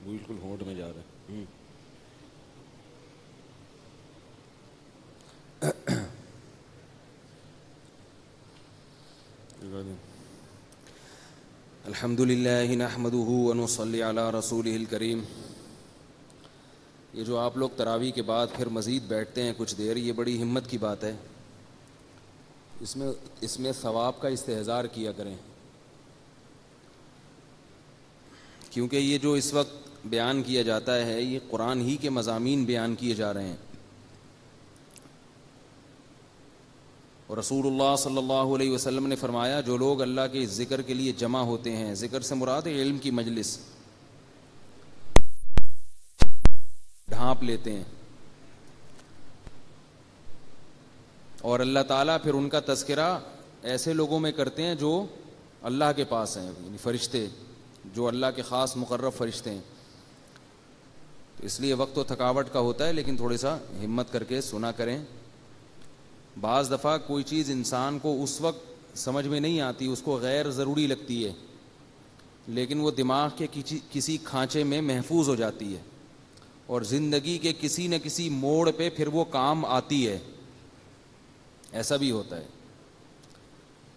بالکل ہونٹ میں جا رہا ہے. الحمد للہ نحمدہ ونصلی علی رسولہ الکریم. یہ جو آپ لوگ تراویح کے بعد پھر مزید بیٹھتے ہیں کچھ دیر، یہ بڑی ہمت کی بات ہے. اس میں ثواب کا استحضار کیا کریں، کیونکہ یہ جو اس وقت بیان کیا جاتا ہے یہ قرآن ہی کے مضامین بیان کیے جا رہے ہیں. اور رسول اللہ صلی اللہ علیہ وسلم نے فرمایا جو لوگ اللہ کے ذکر کے لیے جمع ہوتے ہیں، ذکر سے مراد ہے علم کی مجلس، ڈھانپ لیتے ہیں اور اللہ تعالیٰ پھر ان کا تذکرہ ایسے لوگوں میں کرتے ہیں جو اللہ کے پاس ہیں، یعنی فرشتے جو اللہ کے خاص مقرب فرشتے ہیں. تو اس لیے وقت و تھکاوٹ کا ہوتا ہے، لیکن تھوڑی سا ہمت کر کے سنا کریں. بعض دفعہ کوئی چیز انسان کو اس وقت سمجھ میں نہیں آتی، اس کو غیر ضروری لگتی ہے، لیکن وہ دماغ کے کسی کھانچے میں محفوظ ہو جاتی ہے اور زندگی کے کسی نہ کسی موڑ پہ پھر وہ کام آتی ہے. ایسا بھی ہوتا ہے.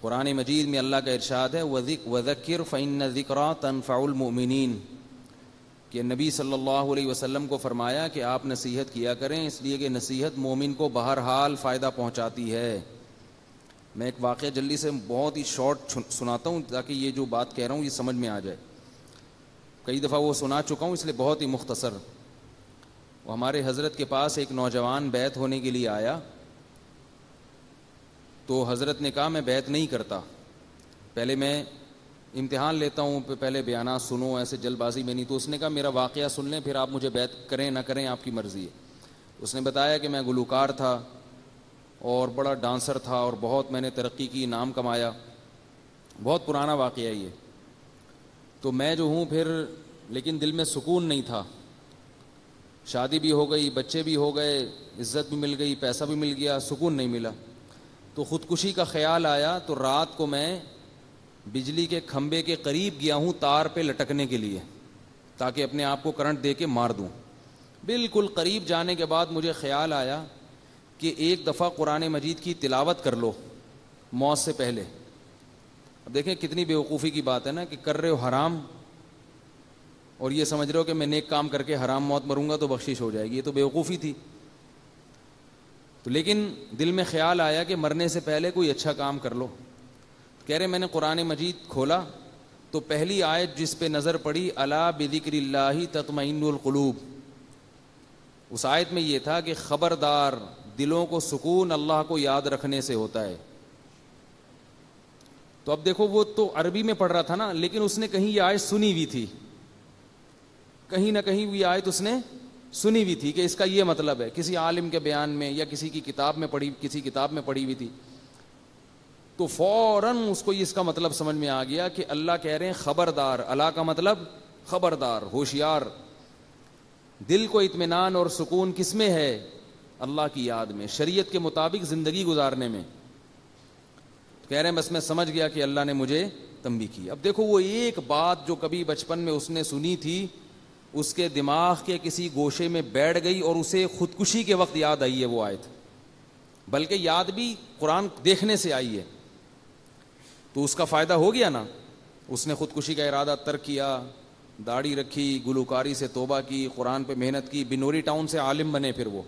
قرآن مجید میں اللہ کا ارشاد ہے وَذَكِّرْ فَإِنَّ الذِّكْرَىٰ تَنفَعُ الْمُؤْمِنِينَ، کہ نبی صلی اللہ علیہ وسلم کو فرمایا کہ آپ نصیحت کیا کریں، اس لیے کہ نصیحت مومن کو بہرحال فائدہ پہنچاتی ہے. میں ایک واقعہ جلدی سے بہت ہی شارٹ سناتا ہوں تاکہ یہ جو بات کہہ رہا ہوں یہ سمجھ میں آ جائے. کئی دفعہ وہ سنا چکا ہوں، اس لیے بہت ہی مختصر. وہ ہمارے حضرت کے پاس ایک نوجوان بیعت ہونے کے لیے آیا، تو حضرت نے کہا میں بیعت نہیں کرتا، پہلے میں امتحان لیتا ہوں، پہلے بیانات سنو، ایسے جلد بازی میں نہیں. تو اس نے کہا میرا واقعہ سن لیں، پھر آپ مجھے بیعت کریں نہ کریں آپ کی مرضی ہے. اس نے بتایا کہ میں گلوکار تھا اور بڑا ڈانسر تھا اور بہت میں نے ترقی کی، نام کمایا. بہت پرانا واقعہ ہے یہ. تو میں جو ہوں پھر، لیکن دل میں سکون نہیں تھا. شادی بھی ہو گئی، بچے بھی ہو گئے، عزت بھی مل گئی، پیسہ بھی مل گیا، سکون نہیں ملا. تو خودکشی کا خیال آیا. تو رات کو میں بجلی کے کھمبے کے قریب گیا ہوں تار پہ لٹکنے کے لیے، تاکہ اپنے آپ کو کرنٹ دے کے مار دوں. بالکل قریب جانے کے بعد مجھے خیال آیا کہ ایک دفعہ قرآن مجید کی تلاوت کر لو موت سے پہلے. اب دیکھیں کتنی بیوقوفی کی بات ہے نا، کہ کر رہے ہو حرام اور یہ سمجھ رہے ہو کہ میں نیک کام کر کے حرام موت مروں گا تو بخشش ہو جائے گی. یہ تو بیوقوفی تھی. تو لیکن دل میں خیال آیا کہ مرنے سے پہلے کوئی اچھا کام کر لو. کہہ رہے میں نے قرآن مجید کھولا تو پہلی آیت جس پہ نظر پڑی الا بذکر اللہ تطمئن القلوب، اس آیت میں یہ تھا کہ خبردار، دلوں کو سکون اللہ کو یاد رکھنے سے ہوتا ہے. تو اب دیکھو وہ تو عربی میں پڑھ رہا تھا نا، لیکن اس نے کہیں یہ آیت سنی ہوئی تھی، کہیں نہ کہیں یہ آیت اس نے سنی ہوئی تھی کہ اس کا یہ مطلب ہے، کسی عالم کے بیان میں یا کسی کی کتاب میں پڑھی، کسی کتاب میں پڑھی ہوئی تھی. تو فوراً اس کو اس کا مطلب سمجھ میں آ گیا کہ اللہ کہہ رہے ہیں خبردار. اللہ کا مطلب خبردار، ہوشیار. دل کو اطمینان اور سکون کس میں ہے؟ اللہ کی یاد میں، شریعت کے مطابق زندگی گزارنے میں. کہہ رہے ہیں بس میں سمجھ گیا کہ اللہ نے مجھے تنبیہ کی. اب دیکھو وہ ایک بات جو کبھی بچپن میں اس نے سنی تھی، اس کے دماغ کے کسی گوشے میں بیٹھ گئی اور اسے خودکشی کے وقت یاد آئی ہے وہ آیت، بلکہ یاد بھی قرآن دیکھنے سے آئی ہے. تو اس کا فائدہ ہو گیا نا. اس نے خودکشی کا ارادہ ترک کیا، داڑھی رکھی، گلوکاری سے توبہ کی، قرآن پہ محنت کی، بنوری ٹاؤن سے عالم بنے پھر وہ.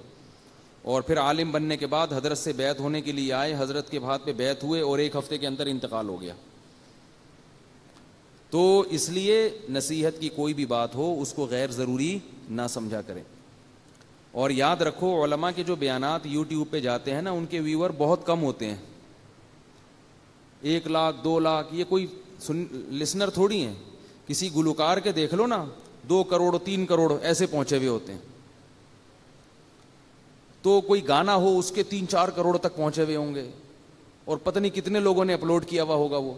اور پھر عالم بننے کے بعد حضرت سے بیعت ہونے کے لیے آئے، حضرت کے ہاتھ پہ بیعت ہوئے اور 1 ہفتے کے اندر انتقال ہو گیا. تو اس لیے نصیحت کی کوئی بھی بات ہو اس کو غیر ضروری نہ سمجھا کریں. اور یاد رکھو علماء کے جو بیانات یوٹیوب پہ جاتے ہیں نا، ان کے ویور بہت کم ہوتے ہیں. 1 لاکھ 2 لاکھ یہ کوئی لسنر تھوڑی ہیں. کسی گلوکار کے دیکھ لو نا، 2 کروڑ 3 کروڑ ایسے پہنچے ہوئے ہوتے ہیں. تو کوئی گانا ہو اس کے 3-4 کروڑ تک پہنچے ہوئے ہوں گے، اور پتہ نہیں کتنے لوگوں نے اپلوڈ کیا ہوا ہوگا. وہ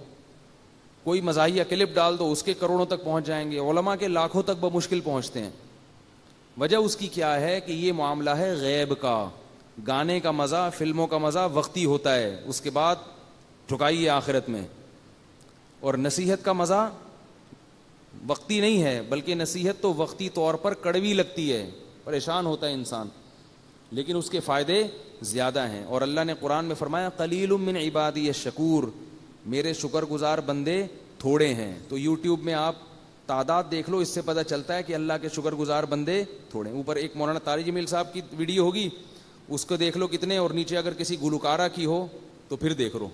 کوئی مزاحیہ کلپ ڈال دو اس کے کروڑوں تک پہنچ جائیں گے. علماء کے لاکھوں تک بمشکل پہنچتے ہیں. وجہ اس کی کیا ہے کہ یہ معاملہ ہے غیب کا. گانے کا مزہ، فلموں کا مزہ وقتی ہوتا ہے، اس کے بعد ٹھکائیے آخرت میں. اور نصیحت کا مزہ وقتی نہیں ہے، بلکہ نصیحت تو وقتی طور پر کڑوی لگتی ہے، پریشان ہوتا ہے انسان، لیکن اس کے فائدے زیادہ ہیں. اور اللہ نے قرآن میں فرمایا قلیل من عبادی الشکور، میرے شکر گزار بندے تھوڑے ہیں. تو یوٹیوب میں آپ تعداد دیکھ لو، اس سے پتہ چلتا ہے کہ اللہ کے شکر گزار بندے تھوڑے ہیں. اوپر ایک مولانا طارق جمیل صاحب کی ویڈیو ہوگی، اس کو دیکھ لو کتنے، اور نیچے اگر کسی گلوکارہ کی ہو تو پھر دیکھ لو،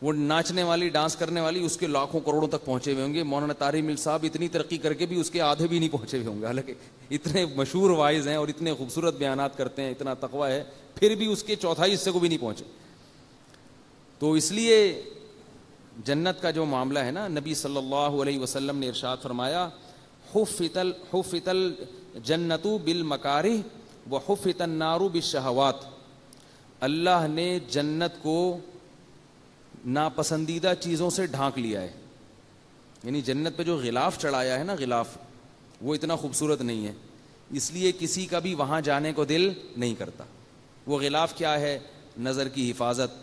وہ ناچنے والی ڈانس کرنے والی اس کے لاکھوں کروڑوں تک پہنچے ہوئے ہوں گے. مولانا طارق مل صاحب اتنی ترقی کر کے بھی اس کے آدھے بھی نہیں پہنچے ہوئے ہوں گے، حالانکہ اتنے مشہور وائز ہیں اور اتنے خوبصورت بیانات کرتے ہیں، اتنا تقویٰ ہے، پھر بھی اس کے چوتھائی حصے کو بھی نہیں پہنچے. تو اس لیے جنت کا جو معاملہ ہے نا، نبی صلی اللہ علیہ وسلم نے ارشاد فرمایا حفت الجنت بالمکارہ وحفت النار بالشہوات. اللہ نے جنت کو ناپسندیدہ چیزوں سے ڈھانک لیا ہے، یعنی جنت پہ جو غلاف چڑھایا ہے نا، غلاف وہ اتنا خوبصورت نہیں ہے، اس لیے کسی کا بھی وہاں جانے کو دل نہیں کرتا. وہ غلاف کیا ہے؟ نظر کی حفاظت،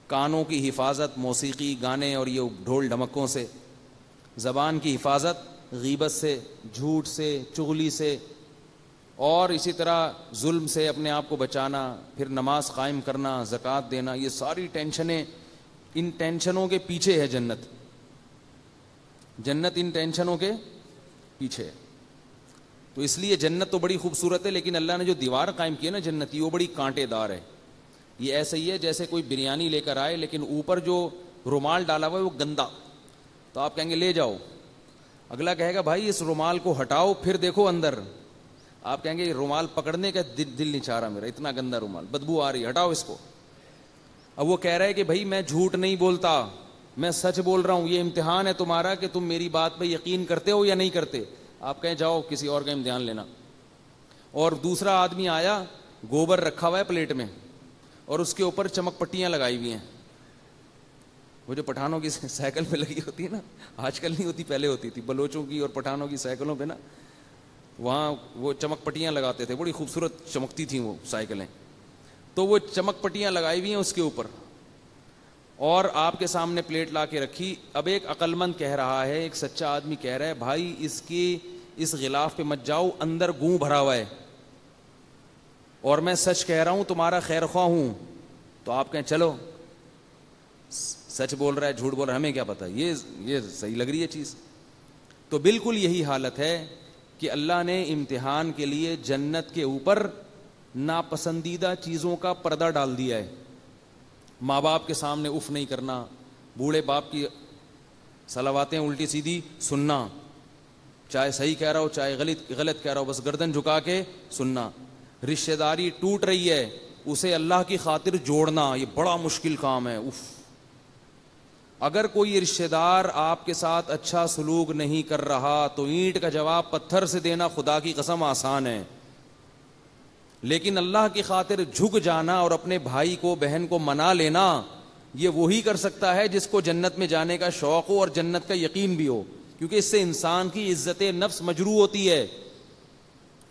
کانوں کی حفاظت موسیقی گانے اور یہ ڈھول ڈھمکوں سے، زبان کی حفاظت غیبت سے، جھوٹ سے، چغلی سے، اور اسی طرح ظلم سے اپنے آپ کو بچانا، پھر نماز قائم کرنا، زکوٰۃ دینا. یہ ساری ٹینشنیں، ان ٹینشنوں کے پیچھے ہے جنت. جنت ان ٹینشنوں کے پیچھے ہے. تو اس لیے جنت تو بڑی خوبصورت ہے، لیکن اللہ نے جو دیوار قائم کی ہے نا جنت کی، وہ بڑی کانٹے دار ہے. یہ ایسا ہی ہے جیسے کوئی بریانی لے کر آئے لیکن اوپر جو رومال ڈالا ہوا ہے وہ گندا، تو آپ کہیں گے لے جاؤ، اگلا کہے گا بھائی اس رومال کو ہٹاؤ پھر دیکھو اندر، آپ کہیں گے یہ رومال پکڑنے کا دل نہیں چاہ رہا میرا، اتنا گندا رومال، بدبو آ رہی ہے، ہٹاؤ اس کو. اب وہ کہہ رہا ہے کہ بھائی میں جھوٹ نہیں بولتا، میں سچ بول رہا ہوں، یہ امتحان ہے تمہارا کہ تم میری بات پہ یقین کرتے ہو یا نہیں کرتے. آپ کہیں جاؤ کسی اور کا امتحان لینا. اور دوسرا آدمی آیا، گوبر رکھا ہوا ہے پلیٹ میں اور اس کے اوپر چمک پٹیاں لگائی ہوئی ہیں، وہ جو پٹھانوں کی سائیکل پہ لگی ہوتی ہے نا، آج کل نہیں ہوتی پہلے ہوتی تھی، بلوچوں کی اور پٹھانوں کی سائیکلوں پہ نا، وہاں وہ چمک پٹیاں لگاتے تھے، بڑی خوبصورت چمکتی تھیں وہ سائیکلیں. تو وہ چمک پٹیاں لگائی ہوئی ہیں اس کے اوپر، اور آپ کے سامنے پلیٹ لا کے رکھی. اب ایک عقل مند کہہ رہا ہے، ایک سچا آدمی کہہ رہا ہے بھائی اس غلاف پہ مت جاؤ، اندر گوں بھرا ہوا ہے، اور میں سچ کہہ رہا ہوں، تمہارا خیر خواہ ہوں. تو آپ کہیں چلو سچ بول رہا ہے جھوٹ بول رہا ہے ہمیں کیا پتا، یہ صحیح لگ رہی ہے چیز. تو بالکل یہی حالت ہے کہ اللہ نے امتحان کے لیے جنت کے اوپر ناپسندیدہ چیزوں کا پردہ ڈال دیا ہے. ماں باپ کے سامنے اف نہیں کرنا، بوڑھے باپ کی صلواتیں الٹی سیدھی سننا، چاہے صحیح کہہ رہا ہو چاہے غلط کہہ رہا ہو، بس گردن جھکا کے سننا. رشتہ داری ٹوٹ رہی ہے، اسے اللہ کی خاطر جوڑنا، یہ بڑا مشکل کام ہے. اگر کوئی رشتہ دار آپ کے ساتھ اچھا سلوک نہیں کر رہا تو اینٹ کا جواب پتھر سے دینا خدا کی قسم آسان ہے، لیکن اللہ کی خاطر جھک جانا اور اپنے بھائی کو بہن کو منا لینا، یہ وہی کر سکتا ہے جس کو جنت میں جانے کا شوق ہو اور جنت کا یقین بھی ہو، کیونکہ اس سے انسان کی عزت نفس مجروح ہوتی ہے.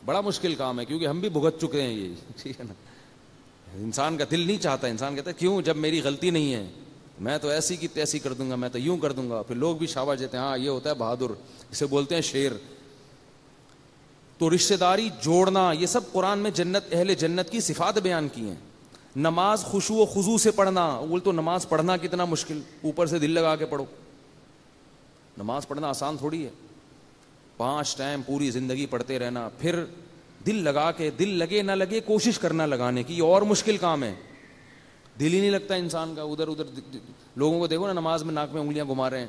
بڑا مشکل کام ہے کیونکہ ہم بھی بھگت چکے ہیں یہ، ٹھیک ہے نا. انسان کا دل نہیں چاہتا، انسان کہتا ہے کیوں، جب میری غلطی نہیں ہے میں تو ایسی کی تیسی کر دوں گا، میں تو یوں کر دوں گا. پھر لوگ بھی شاباش دیتے ہیں، ہاں یہ ہوتا ہے بہادر، اسے بولتے ہیں شیر. تو رشتہ داری جوڑنا، یہ سب قرآن میں اہل جنت کی صفات بیان کی ہیں. نماز خشوع و خضوع سے پڑھنا، بول تو نماز پڑھنا کتنا مشکل، اوپر سے دل لگا کے پڑھو. نماز پڑھنا آسان تھوڑی ہے، 5 ٹائم پوری زندگی پڑھتے رہنا، پھر دل لگا کے، دل لگے نہ لگے کوشش کرنا لگانے کی، یہ اور مشکل کام ہے. دل ہی نہیں لگتا انسان کا، ادھر لوگوں کو دیکھو نا نماز میں ناک میں انگلیاں گھما رہے ہیں،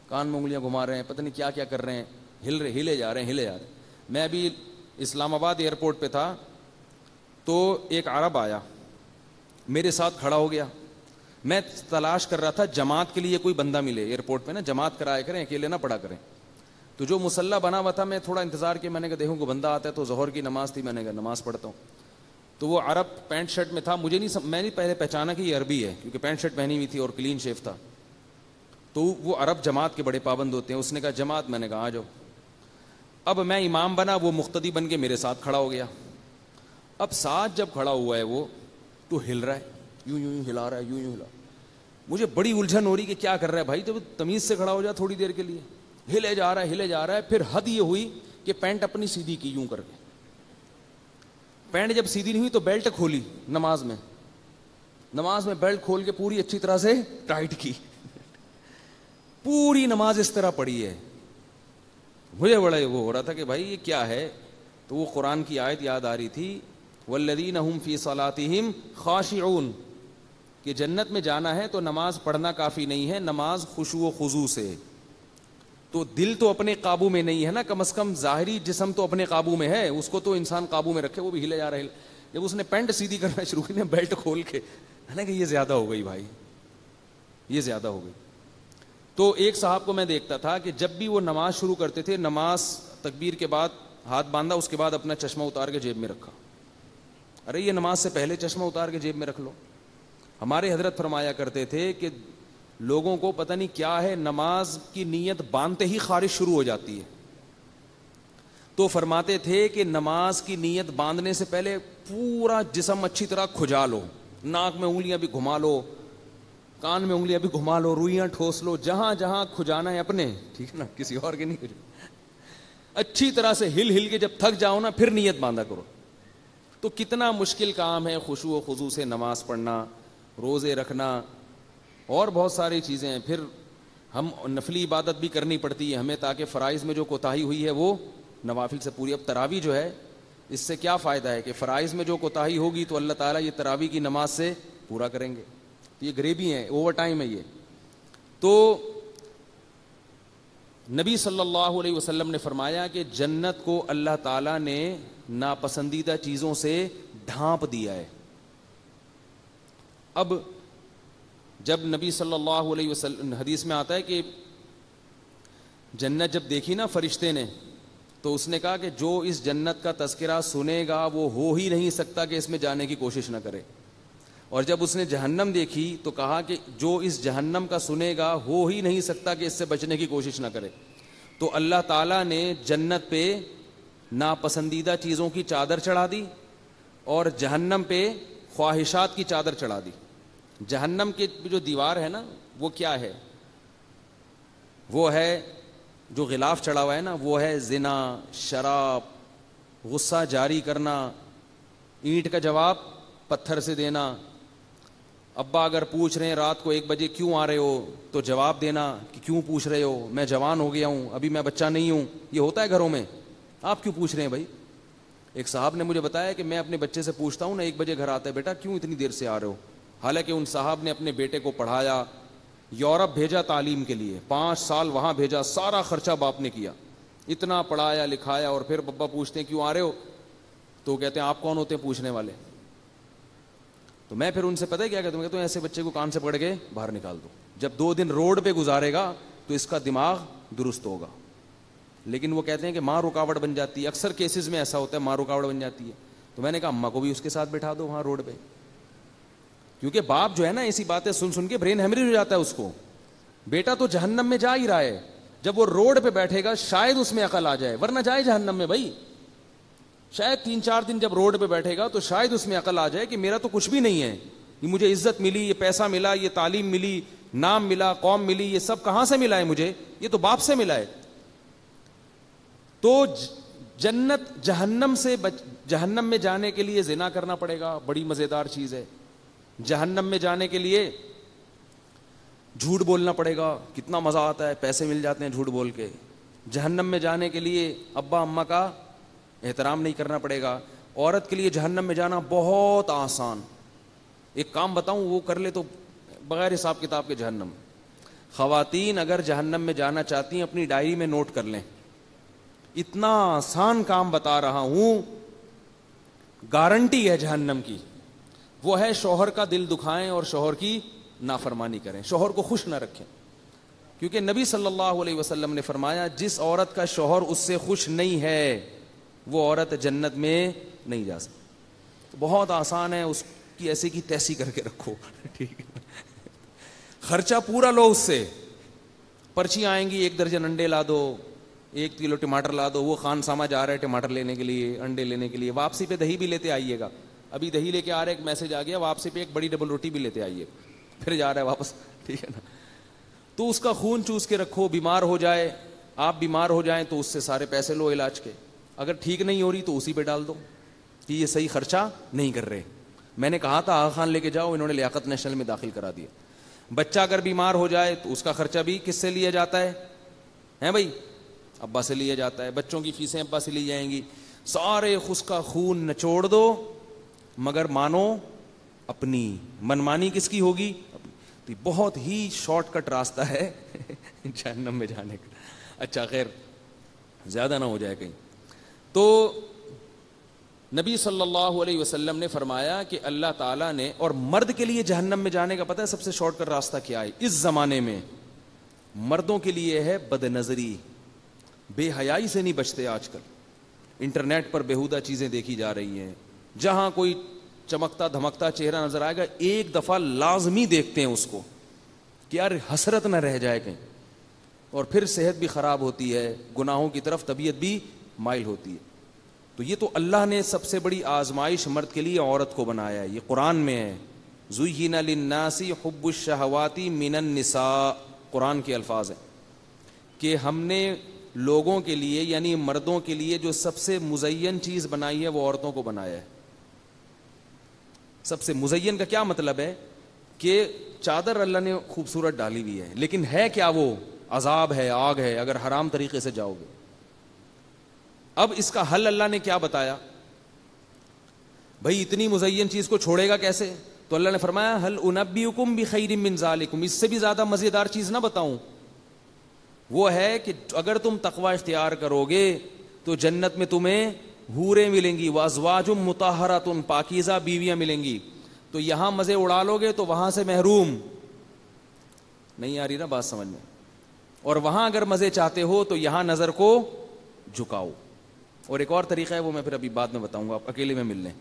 کان میں انگلیاں گھما رہے ہیں، پتہ نہیں کیا کیا کر رہے ہیں، ہلے جا رہے ہیں. میں ابھی اسلام آباد ایئرپورٹ پہ تھا تو ایک عرب آیا میرے ساتھ کھڑا ہو گیا. میں تلاش کر رہا تھا جماعت کے لیے کوئی بندہ ملے ایئرپورٹ پہ نا، جماعت کرایا کریں، اکیلے نہ پڑھا کریں. تو جو مسلح بنا ہوا تھا میں تھوڑا انتظار کیا، میں نے کہا دیکھوں کوئی بندہ آتا ہے. تو ظہر کی نماز تھی، میں نے کہا نماز پڑھتا ہوں. تو وہ عرب پینٹ شرٹ میں تھا، میں نہیں پہلے پہچانا کہ یہ عربی ہے کیونکہ پینٹ شرٹ پہنی ہوئی تھی اور کلین شیف تھا. تو وہ عرب جماعت کے بڑے پابند ہوتے ہیں. اس نے کہا جماعت، میں نے کہا آ جاؤ. اب میں امام بنا، وہ مقتدی بن کے میرے ساتھ کھڑا ہو گیا. اب ساتھ جب کھڑا ہوا ہے وہ تو ہل رہا ہے، یوں ہلا رہا ہے، یوں ہلا. مجھے بڑی الجھن ہو رہی کہ کیا کر رہا ہے بھائی، تو تمیز سے کھڑا ہو جا تھوڑی دیر کے لیے. ہلے جا رہا ہے. پھر حد یہ ہوئی کہ پینٹ اپنی سیدھی کی یوں کر کے. پینٹ جب سیدھی نہیں ہوئی تو بیلٹ کھولی نماز میں بیلٹ کھول کے پوری اچھی طرح سے ٹائٹ کی. پوری نماز اس طرح پڑھی ہے. مجھے بڑا وہ ہو رہا تھا کہ بھائی یہ کیا ہے. تو وہ قرآن کی آیت یاد آ رہی تھی, والذین هم فی صلاتہم خاشعون, کہ جنت میں جانا ہے تو نماز پڑھنا کافی نہیں ہے, نماز خشوع و خضوع سے. تو دل تو اپنے قابو میں نہیں ہے نا, کم از کم ظاہری جسم تو اپنے قابو میں ہے, اس کو تو انسان قابو میں رکھے, وہ بھی ہلے جا رہا ہے. جب اس نے پینٹ سیدھی کرنا شروع کی, بیلٹ کھول کے, ہے نا کہ یہ زیادہ ہو گئی بھائی, یہ زیادہ ہو گئی. تو ایک صاحب کو میں دیکھتا تھا کہ جب بھی وہ نماز شروع کرتے تھے, نماز تکبیر کے بعد ہاتھ باندھا, اس کے بعد اپنا چشمہ اتار کے جیب میں رکھا. ارے یہ نماز سے پہلے چشمہ اتار کے جیب میں رکھ لو. ہمارے حضرت فرمایا کرتے تھے کہ لوگوں کو پتہ نہیں کیا ہے, نماز کی نیت باندھتے ہی خارش شروع ہو جاتی ہے. تو فرماتے تھے کہ نماز کی نیت باندھنے سے پہلے پورا جسم اچھی طرح کھجا لو, ناک میں انگلیاں بھی گھما لو, کان میں انگلیاں بھی گھما لو, روئیاں ٹھوس لو, جہاں جہاں کھجانا ہے اپنے, ٹھیک ہے نا, کسی اور کے نہیں کھجانا. اچھی طرح سے ہل کے جب تھک جاؤ نا, پھر نیت باندھا کرو. تو کتنا مشکل کام ہے خشوع و خضوع سے نماز پڑھنا, روزے رکھنا, اور بہت ساری چیزیں ہیں. پھر ہم نفلی عبادت بھی کرنی پڑتی ہے ہمیں, تاکہ فرائض میں جو کوتاہی ہوئی ہے وہ نوافل سے پوری. اب تراویح جو ہے, اس سے کیا فائدہ ہے کہ فرائض میں جو کوتاہی ہوگی تو اللہ تعالیٰ یہ تراویح کی نماز سے پورا کریں گے. یہ گریبی ہے, اوور ٹائم ہے یہ. تو نبی صلی اللہ علیہ وسلم نے فرمایا کہ جنت کو اللہ تعالیٰ نے ناپسندیدہ چیزوں سے ڈھانپ دیا ہے. اب جب نبی صلی اللہ علیہ وسلم, حدیث میں آتا ہے کہ جنت جب دیکھی نا فرشتے نے, تو اس نے کہا کہ جو اس جنت کا تذکرہ سنے گا وہ ہو ہی نہیں سکتا کہ اس میں جانے کی کوشش نہ کرے. اور جب اس نے جہنم دیکھی تو کہا کہ جو اس جہنم کا سنے گا ہو ہی نہیں سکتا کہ اس سے بچنے کی کوشش نہ کرے. تو اللہ تعالیٰ نے جنت پہ ناپسندیدہ چیزوں کی چادر چڑھا دی, اور جہنم پہ خواہشات کی چادر چڑھا دی. جہنم کی جو دیوار ہے نا, وہ کیا ہے, وہ ہے جو غلاف چڑھا ہوا ہے نا, وہ ہے زنا, شراب, غصہ جاری کرنا, اینٹ کا جواب پتھر سے دینا. ابا اگر پوچھ رہے ہیں رات کو 1 بجے کیوں آ رہے ہو, تو جواب دینا کہ کیوں پوچھ رہے ہو, میں جوان ہو گیا ہوں, ابھی میں بچہ نہیں ہوں. یہ ہوتا ہے گھروں میں, آپ کیوں پوچھ رہے ہیں بھائی. ایک صاحب نے مجھے بتایا کہ میں اپنے بچے سے پوچھتا ہوں نا, 1 بجے گھر آتا ہے, بیٹا کیوں اتنی دیر سے آ رہے ہو. حالانکہ ان صاحب نے اپنے بیٹے کو پڑھایا, یورپ بھیجا تعلیم کے لیے, 5 سال وہاں بھیجا, سارا خرچہ باپ نے کیا, اتنا پڑھایا لکھایا, اور پھر پپا پوچھتے ہیں کیوں آ رہے ہو, تو کہتے ہیں آپ کون ہوتے ہیں پوچھنے والے. تو میں پھر ان سے پتہ ہے کیا کہتا ہوں, کہتا ہوں ایسے بچے کو کان سے پکڑ کے باہر نکال دو, جب 2 دن روڈ پہ گزارے گا تو اس کا دماغ درست ہوگا. لیکن وہ کہتے ہیں کہ ماں رکاوٹ بن جاتی ہے, اکثر کیسز میں ایسا ہوتا ہے, ماں رکاوٹ بن جاتی ہے. تو میں نے کہا اماں کو بھی اس کے ساتھ بٹھا دو وہاں روڈ پہ, کیونکہ باپ جو ہے نا ایسی باتیں سن سن کے برین ہیمریج ہو جاتا ہے اس کو. بیٹا تو جہنم میں جا ہی رہا ہے, جب وہ روڈ پہ بیٹھے گا شاید اس میں عقل آ جائے, ورنہ جائے جہنم میں بھائی. شاید 3-4 دن جب روڈ پہ بیٹھے گا تو شاید اس میں عقل آ جائے کہ میرا تو کچھ بھی نہیں ہے, یہ مجھے عزت ملی, یہ پیسہ ملا, یہ تعلیم ملی, نام ملا, قوم ملی, یہ سب کہاں سے ملا ہے مجھے, یہ تو باپ سے ملا ہے. تو جنت جہنم میں جانے کے لیے زنا کرنا پڑے گا, بڑی مزیدار چیز ہے. جہنم میں جانے کے لیے جھوٹ بولنا پڑے گا, کتنا مزہ آتا ہے, پیسے مل جاتے ہیں جھوٹ بول کے. جہنم میں جانے کے لیے ابا اماں کا احترام نہیں کرنا پڑے گا. عورت کے لیے جہنم میں جانا بہت آسان, ایک کام بتاؤں وہ کر لے تو بغیر حساب کتاب کے جہنم. خواتین اگر جہنم میں جانا چاہتی ہیں اپنی ڈائری میں نوٹ کر لیں, اتنا آسان کام بتا رہا ہوں, گارنٹی ہے جہنم کی. وہ ہے شوہر کا دل دکھائیں اور شوہر کی نافرمانی کریں, شوہر کو خوش نہ رکھیں. کیونکہ نبی صلی اللہ علیہ وسلم نے فرمایا جس عورت کا شوہر اس سے خوش نہیں ہے وہ عورت جنت میں نہیں جا سکتی. تو بہت آسان ہے, اس کی ایسی کی تیسی کر کے رکھو, ٹھیک ہے, خرچہ پورا لو اس سے. پرچیاں آئیں گی, 1 درجن انڈے لا دو, 1 کلو ٹماٹر لا دو. وہ خان سامہ جا رہا ہے ٹماٹر لینے کے لیے, انڈے لینے کے لیے, واپسی پہ دہی بھی لیتے آئیے گا. ابھی دہی لے کے آ رہا ہے, ایک میسج آ گیا, واپسی پہ 1 بڑی ڈبل روٹی بھی لیتے آئیے, پھر جا رہا ہے واپس, ٹھیک ہے نا. تو اس کا خون چوس کے رکھو, بیمار ہو جائے آپ بیمار ہو جائیں تو اس سے سارے پیسے لو علاج کے, اگر ٹھیک نہیں ہو رہی تو اسی پہ ڈال دو کہ یہ صحیح خرچہ نہیں کر رہے. میں نے کہا تھا آغا خان لے کے جاؤ, انہوں نے لیاقت نیشنل میں داخل کرا دیا. بچہ اگر بیمار ہو جائے تو اس کا خرچہ بھی کس سے لیا جاتا ہے ہیں بھائی؟ ابا سے لیا جاتا ہے. بچوں کی فیسیں ابا سے لی جائیں گی. سارے اس کا خون نچوڑ دو مگر مانو اپنی, منمانی کس کی ہوگی؟ تو بہت ہی شارٹ کٹ راستہ ہے جہنم میں جانے کا. اچھا خیر زیادہ نہ ہو جائے کہیں. تو نبی صلی اللہ علیہ وسلم نے فرمایا کہ اللہ تعالیٰ نے, اور مرد کے لیے جہنم میں جانے کا پتہ ہے سب سے شارٹ کٹ راستہ کیا ہے اس زمانے میں؟ مردوں کے لیے ہے بد نظری, بے حیائی سے نہیں بچتے. آج کل انٹرنیٹ پر بیہودہ چیزیں دیکھی جا رہی ہیں, جہاں کوئی چمکتا دھمکتا چہرہ نظر آئے گا ایک دفعہ لازمی دیکھتے ہیں اس کو کہ یار حسرت نہ رہ جائے کہیں, اور پھر صحت بھی خراب ہوتی ہے, گناہوں کی طرف طبیعت بھی مائل ہوتی ہے. تو یہ تو اللہ نے سب سے بڑی آزمائش مرد کے لیے عورت کو بنایا ہے. یہ قرآن میں ہے, زُيِّنَ لِلنَّاسِ حُبُّ الشَّهَوَاتِ مِنَ النِّسَاءِ, قرآن کے الفاظ ہیں کہ ہم نے لوگوں کے لیے یعنی مردوں کے لیے جو سب سے مزین چیز بنائی ہے وہ عورتوں کو بنایا ہے. سب سے مزین کا کیا مطلب ہے کہ چادر اللہ نے خوبصورت ڈالی ہوئی ہے, لیکن ہے کیا وہ؟ عذاب ہے, آگ ہے اگر حرام طریقے سے جاؤ گے. اب اس کا حل اللہ نے کیا بتایا؟ بھائی اتنی مزین چیز کو چھوڑے گا کیسے؟ تو اللہ نے فرمایا هل انبئکم بخیر من ذالکم, اس سے بھی زیادہ مزیدار چیز نہ بتاؤں؟ وہ ہے کہ اگر تم تقوی اختیار کرو گے تو جنت میں تمہیں حوریں ملیں گی, وازواج مطہرات, پاکیزہ بیویاں ملیں گی. تو یہاں مزے اڑا لو گے تو وہاں سے محروم. نہیں آ رہی نا بات سمجھ میں؟ اور وہاں اگر مزے چاہتے ہو تو یہاں نظر کو جھکاؤ. اور ایک اور طریقہ ہے وہ میں پھر ابھی بعد میں بتاؤں گا, آپ اکیلے میں مل لیں,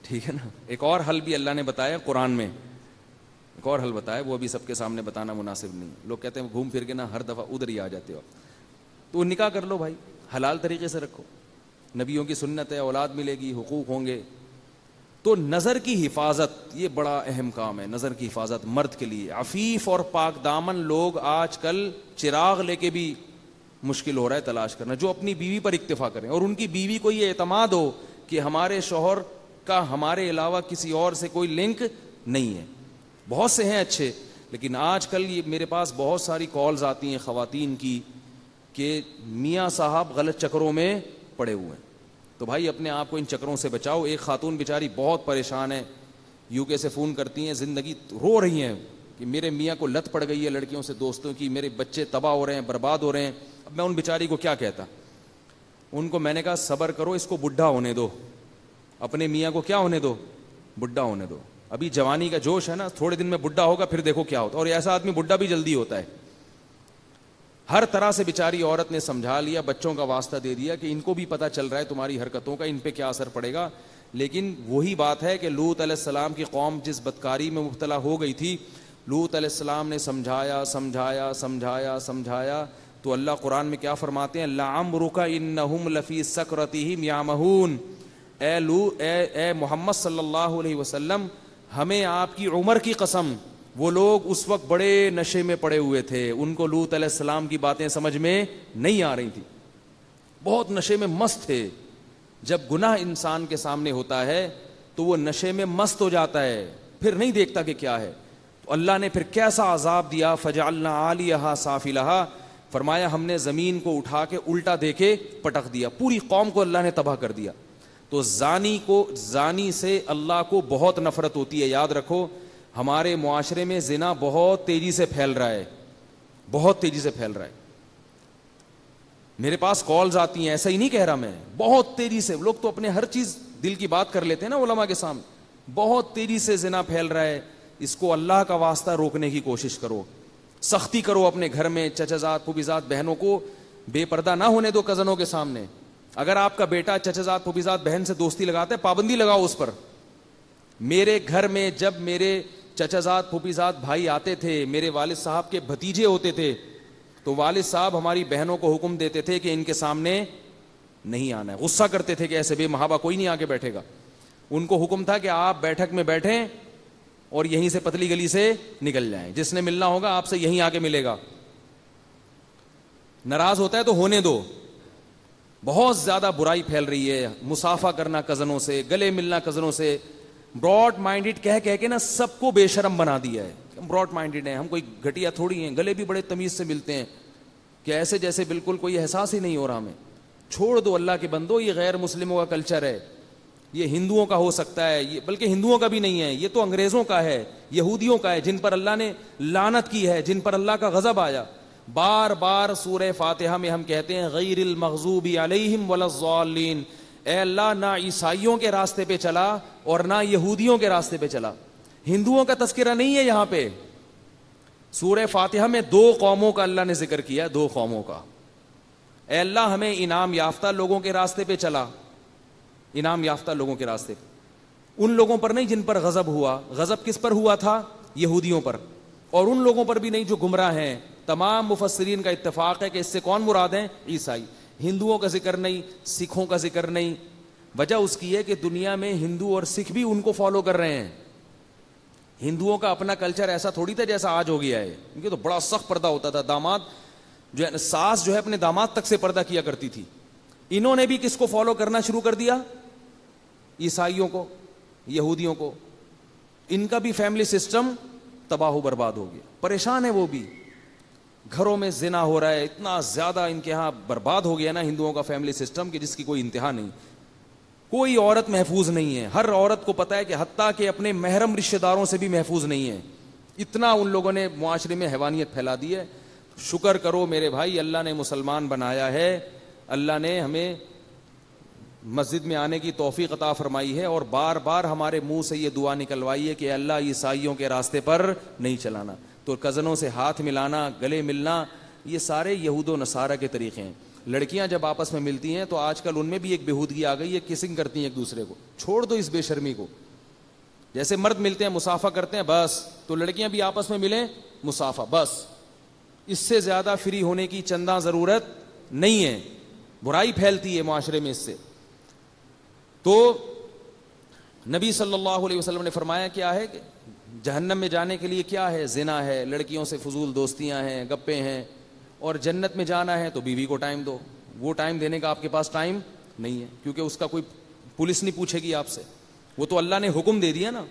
ٹھیک ہے نا؟ ایک اور حل بھی اللہ نے بتایا قرآن میں, ایک اور حل بتایا, وہ ابھی سب کے سامنے بتانا مناسب نہیں. لوگ کہتے ہیں گھوم پھر کے نا ہر دفعہ ادھر ہی آ جاتے ہو. تو نکاح کر لو بھائی, حلال طریقے سے رکھو, نبیوں کی سنت ہے, اولاد ملے گی, حقوق ہوں گے. تو نظر کی حفاظت یہ بڑا اہم کام ہے, نظر کی حفاظت مرد کے لیے. عفیف اور پاک دامن لوگ آج کل چراغ لے کے بھی مشکل ہو رہا ہے تلاش کرنا, جو اپنی بیوی پر اکتفا کریں اور ان کی بیوی کو یہ اعتماد ہو کہ ہمارے شوہر کا ہمارے علاوہ کسی اور سے کوئی لنک نہیں ہے. بہت سے ہیں اچھے, لیکن آج کل یہ میرے پاس بہت ساری کالز آتی ہیں خواتین کی کہ میاں صاحب غلط چکروں میں پڑے ہوئے ہیں. تو بھائی اپنے آپ کو ان چکروں سے بچاؤ. ایک خاتون بیچاری بہت پریشان ہے, یو کے سے فون کرتی ہیں, زندگی رو رہی ہیں کہ میرے میاں کو لت پڑ گئی ہے لڑکیوں سے دوستوں کی, میرے بچے تباہ ہو رہے ہیں, برباد ہو رہے ہیں. اب میں ان بیچاری کو کیا کہتا, ان کو میں نے کہا صبر کرو, اس کو بڈھا ہونے دو, اپنے میاں کو کیا ہونے دو, بڈھا ہونے دو. ابھی جوانی کا جوش ہے نا, تھوڑے دن میں بڈھا ہوگا پھر دیکھو کیا ہوتا. اور ایسا آدمی بڈھا بھی جلدی ہوتا ہے. ہر طرح سے بیچاری عورت نے سمجھا لیا, بچوں کا واسطہ دے دیا کہ ان کو بھی پتہ چل رہا ہے تمہاری حرکتوں کا, ان پہ کیا اثر پڑے گا. لیکن وہی بات ہے کہ لوط علیہ السلام کی قوم جس بدکاری میں مبتلا ہو گئی تھی, لوط علیہ السلام نے سمجھایا سمجھایا سمجھایا سمجھایا تو اللہ قرآن میں کیا فرماتے ہیں, لعمرک انہم لفی سکرتہم یعمہون. اے محمد صلی اللہ علیہ وسلم, ہمیں آپ کی عمر کی قسم, وہ لوگ اس وقت بڑے نشے میں پڑے ہوئے تھے, ان کو لوط علیہ السلام کی باتیں سمجھ میں نہیں آ رہی تھی, بہت نشے میں مست تھے. جب گناہ انسان کے سامنے ہوتا ہے تو وہ نشے میں مست ہو جاتا ہے, پھر نہیں دیکھتا کہ کیا ہے. تو اللہ نے پھر کیسا عذاب دیا, فجعلنا عالیہا سافلہا, فرمایا ہم نے زمین کو اٹھا کے الٹا دے کے پٹک دیا, پوری قوم کو اللہ نے تباہ کر دیا. تو زانی سے اللہ کو بہت نفرت ہوتی ہے. یاد رکھو ہمارے معاشرے میں زنا بہت تیزی سے پھیل رہا ہے, بہت تیزی سے پھیل رہا ہے. میرے پاس کالز آتی ہیں, ایسا ہی نہیں کہہ رہا میں, بہت تیزی سے. لوگ تو اپنے ہر چیز دل کی بات کر لیتے ہیں نا علماء کے سامنے. بہت تیزی سے زنا پھیل رہا ہے, اس کو اللہ کا واسطہ روکنے کی کوشش کرو, سختی کرو اپنے گھر میں. چچزاد پھوپھیزاد بہنوں کو بے پردہ نہ ہونے دو کزنوں کے سامنے. اگر آپ کا بیٹا چچزاد پھوپھیزاد بہن سے دوستی لگاتا ہے, پابندی لگاؤ اس پر. میرے گھر میں جب میرے چچزاد پھوپھیزاد بھائی آتے تھے, میرے والد صاحب کے بھتیجے ہوتے تھے, تو والد صاحب ہماری بہنوں کو حکم دیتے تھے کہ ان کے سامنے نہیں آنا ہے. غصہ کرتے تھے کہ ایسے بے محابہ کوئی نہیں آگے بیٹھے گا. ان کو حکم تھا کہ آپ بیٹھک میں بیٹھیں اور یہیں سے پتلی گلی سے نکل جائیں, جس نے ملنا ہوگا آپ سے یہیں آگے ملے گا. ناراض ہوتا ہے تو ہونے دو. بہت زیادہ برائی پھیل رہی ہے, مصافحہ کرنا کزنوں سے, گلے ملنا کزنوں سے, براڈ مائنڈڈ کہہ کے نا سب کو بے شرم بنا دیا ہے. ہم براڈ مائنڈڈ ہیں, ہم کوئی گھٹیا تھوڑی ہیں, گلے بھی بڑے تمیز سے ملتے ہیں کہ ایسے جیسے بالکل کوئی احساس ہی نہیں ہو رہا ہمیں. چھوڑ دو اللہ کے بندو, یہ غیر مسلموں کا کلچر ہے, یہ ہندوؤں کا ہو سکتا ہے, یہ بلکہ ہندوؤں کا بھی نہیں ہے, یہ تو انگریزوں کا ہے, یہودیوں کا ہے, جن پر اللہ نے لعنت کی ہے, جن پر اللہ کا غضب آیا. بار بار سورہ فاتحہ میں ہم کہتے ہیں غیر المغضوب علیہم ولا الضالین, اے اللہ نہ عیسائیوں کے راستے پہ چلا اور نہ یہودیوں کے راستے پہ چلا. ہندوؤں کا تذکرہ نہیں ہے یہاں پہ. سورہ فاتحہ میں 2 قوموں کا اللہ نے ذکر کیا, 2 قوموں کا. اے اللہ ہمیں انعام یافتہ لوگوں کے راستے پہ چلا, انعام یافتہ لوگوں کے راستے پہ, ان لوگوں پر نہیں جن پر غضب ہوا. غضب کس پر ہوا تھا؟ یہودیوں پر. اور ان لوگوں پر بھی نہیں جو گمراہ ہیں. تمام مفسرین کا اتفاق ہے کہ اس سے کون مراد ہیں؟ عیسائی. ہندوؤں کا ذکر نہیں, سکھوں کا ذکر نہیں. وجہ اس کی ہے کہ دنیا میں ہندو اور سکھ بھی ان کو فالو کر رہے ہیں. ہندوؤں کا اپنا کلچر ایسا تھوڑی تھا جیسا آج ہو گیا ہے. ان کے تو بڑا سخت پردہ ہوتا تھا, داماد جو ہے ساس جو ہے اپنے داماد تک سے پردہ کیا کرتی تھی. انہوں نے بھی کس کو فالو کرنا شروع کر دیا؟ عیسائیوں کو, یہودیوں کو. ان کا بھی فیملی سسٹم تباہ و برباد ہو گیا. پریشان ہے وہ بھی, گھروں میں زنا ہو رہا ہے, اتنا زیادہ ان کے ہاں برباد ہو گیا نا ہندوؤں کا فیملی سسٹم کہ جس کی کوئی انتہا نہیں. کوئی عورت محفوظ نہیں ہے. ہر عورت کو پتا ہے کہ حتیٰ کہ اپنے محرم رشتہ داروں سے بھی محفوظ نہیں ہے. اتنا ان لوگوں نے معاشرے میں حیوانیت پھیلا دی ہے. شکر کرو میرے بھائی, اللہ نے مسلمان بنایا ہے, اللہ نے ہمیں مسجد میں آنے کی توفیق عطا فرمائی ہے, اور بار بار ہمارے منہ سے یہ دعا نکلوائی ہے کہ اللہ عیسائیوں کے راستے پر نہیں چلانا. تو کزنوں سے ہاتھ ملانا, گلے ملنا, یہ سارے یہود و نصارہ کے طریقے ہیں. لڑکیاں جب آپس میں ملتی ہیں تو آج کل ان میں بھی ایک بےہودگی آ گئی ہے, کسنگ کرتی ہیں ایک دوسرے کو. چھوڑ دو اس بے شرمی کو. جیسے مرد ملتے ہیں مصافحہ کرتے ہیں بس, تو لڑکیاں بھی آپس میں ملیں مصافحہ بس. اس سے زیادہ فری ہونے کی چندہ ضرورت نہیں ہے. برائی پھیلتی ہے معاشرے میں اس سے. تو نبی صلی اللہ علیہ وسلم نے فرمایا کیا ہے کہ جہنم میں جانے کے لیے کیا ہے؟ زنا ہے, لڑکیوں سے فضول دوستیاں ہیں, گپیں ہیں. اور جنت میں جانا ہے تو بیوی کو ٹائم دو. وہ ٹائم دینے کا آپ کے پاس ٹائم نہیں ہے, کیونکہ اس کا کوئی پولیس نہیں پوچھے گی آپ سے. وہ تو اللہ نے حکم دے دیا نا,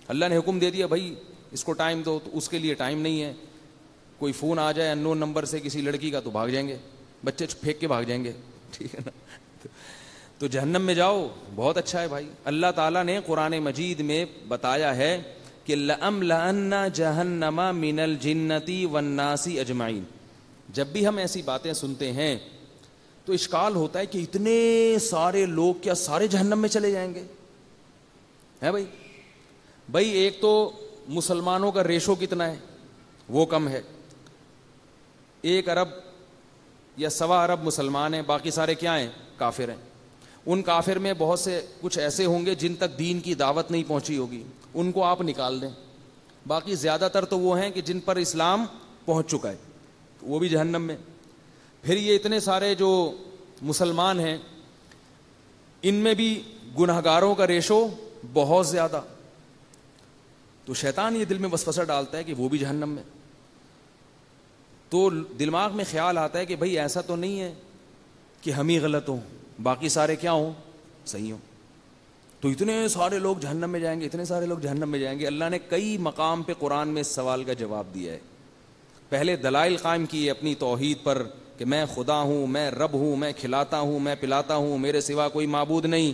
اللہ نے حکم دے دیا بھائی اس کو ٹائم دو, تو اس کے لیے ٹائم نہیں ہے. کوئی فون آ جائے اننون نمبر سے کسی لڑکی کا تو بھاگ جائیں گے, بچے پھینک کے بھاگ جائیں گے, ٹھیک ہے نا. تو جہنم میں جاؤ بہت اچھا ہے بھائی. اللہ تعالیٰ نے قرآن مجید میں بتایا ہے کہ لَأَمْلَأَنَّ جَهَنَّمَ مِنَ الْجِنَّةِ وَالنَّاسِ أَجْمَعِينَ. جب بھی ہم ایسی باتیں سنتے ہیں تو اشکال ہوتا ہے کہ اتنے سارے لوگ کیا سارے جہنم میں چلے جائیں گے؟ ہے بھائی ایک تو مسلمانوں کا ریشو کتنا ہے, وہ کم ہے. 1 ارب یا 1.25 ارب مسلمان ہیں, باقی سارے کیا ہیں؟ کافر ہیں. ان کافر میں بہت سے کچھ ایسے ہوں گے جن تک دین کی دعوت نہیں پہنچی ہوگی, ان کو آپ نکال دیں. باقی زیادہ تر تو وہ ہیں کہ جن پر اسلام پہنچ چکا ہے, وہ بھی جہنم میں. پھر یہ اتنے سارے جو مسلمان ہیں ان میں بھی گنہگاروں کا ریشو بہت زیادہ. تو شیطان یہ دل میں وسوسہ ڈالتا ہے کہ وہ بھی جہنم میں. تو دماغ میں خیال آتا ہے کہ بھئی ایسا تو نہیں ہے کہ ہم ہی غلط ہوں, باقی سارے کیا ہوں؟ صحیح ہوں. تو اتنے سارے لوگ جہنم میں جائیں گے, اتنے سارے لوگ جہنم میں جائیں گے. اللہ نے کئی مقام پہ قرآن میں اس سوال کا جواب دیا ہے. پہلے دلائل قائم کیے اپنی توحید پر کہ میں خدا ہوں, میں رب ہوں, میں کھلاتا ہوں, میں پلاتا ہوں, میرے سوا کوئی معبود نہیں,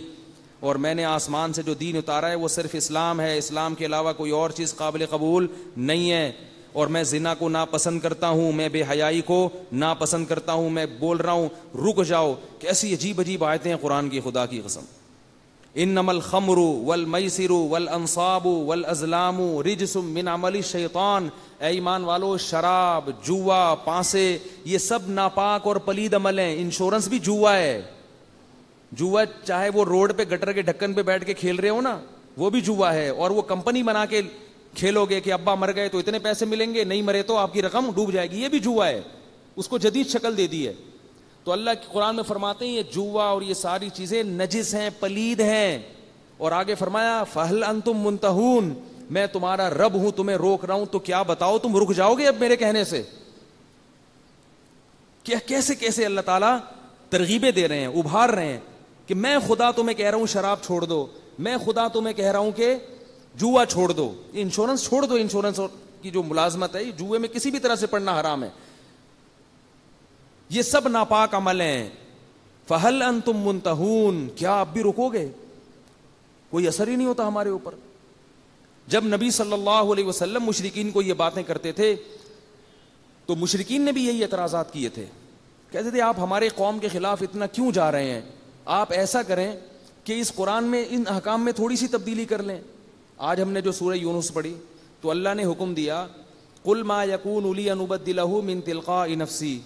اور میں نے آسمان سے جو دین اتارا ہے وہ صرف اسلام ہے, اسلام کے علاوہ کوئی اور چیز قابل قبول نہیں ہے, اور میں زنا کو ناپسند کرتا ہوں, میں بے حیائی کو ناپسند کرتا ہوں. میں بول رہا ہوں رک جاؤ. کیسی عجیب عجیب آیتیں ہیں قرآن کی, خدا کی قسم. انما الخمر والمیسر والانصاب والازلام رجس من عمل الشیطان. اے ایمان والو, شراب, جوا, پانسے, یہ سب ناپاک اور پلید عمل ہیں. انشورنس بھی جوا ہے. جوا چاہے وہ روڈ پہ گٹر کے ڈھکن پہ بیٹھ کے کھیل رہے ہو نا, وہ بھی جوا ہے. اور وہ کمپنی بنا کے کھیلو گے کہ ابا مر گئے تو اتنے پیسے ملیں گے, نہیں مرے تو آپ کی رقم ڈوب جائے گی, یہ بھی جوا ہے. اس کو جدید شکل دے دی ہے. تو اللہ کی قرآن میں فرماتے ہیں یہ جوا اور یہ ساری چیزیں نجس ہیں, پلید ہیں. اور آگے فرمایا فہل انتم منتہون, میں تمہارا رب ہوں, تمہیں روک رہا ہوں, تو کیا بتاؤ تم رک جاؤ گے اب میرے کہنے سے؟ کیسے کیسے اللہ تعالیٰ ترغیبیں دے رہے ہیں, ابھار رہے ہیں کہ میں خدا تمہیں کہہ رہا ہوں شراب چھوڑ دو, میں خدا تمہیں کہہ رہا ہوں کہ جوا چھوڑ دو, انشورنس چھوڑ دو, انشورنس کی جو ملازمت ہے جوئے میں کسی بھی طرح سے پڑنا حرام ہے, یہ سب ناپاک عمل ہیں. فہل انتم منتہون, کیا آپ بھی رکو گے؟ کوئی اثر ہی نہیں ہوتا ہمارے اوپر. جب نبی صلی اللہ علیہ وسلم مشرکین کو یہ باتیں کرتے تھے تو مشرکین نے بھی یہی اعتراضات کیے تھے, کہتے تھے آپ ہمارے قوم کے خلاف اتنا کیوں جا رہے ہیں, آپ ایسا کریں کہ اس قرآن میں ان احکام میں تھوڑی سی تبدیلی کر لیں. آج ہم نے جو سورہ یونس پڑھی تو اللہ نے حکم دیا قل ما یکون لی ان ابدلہ من تلقاء نفسی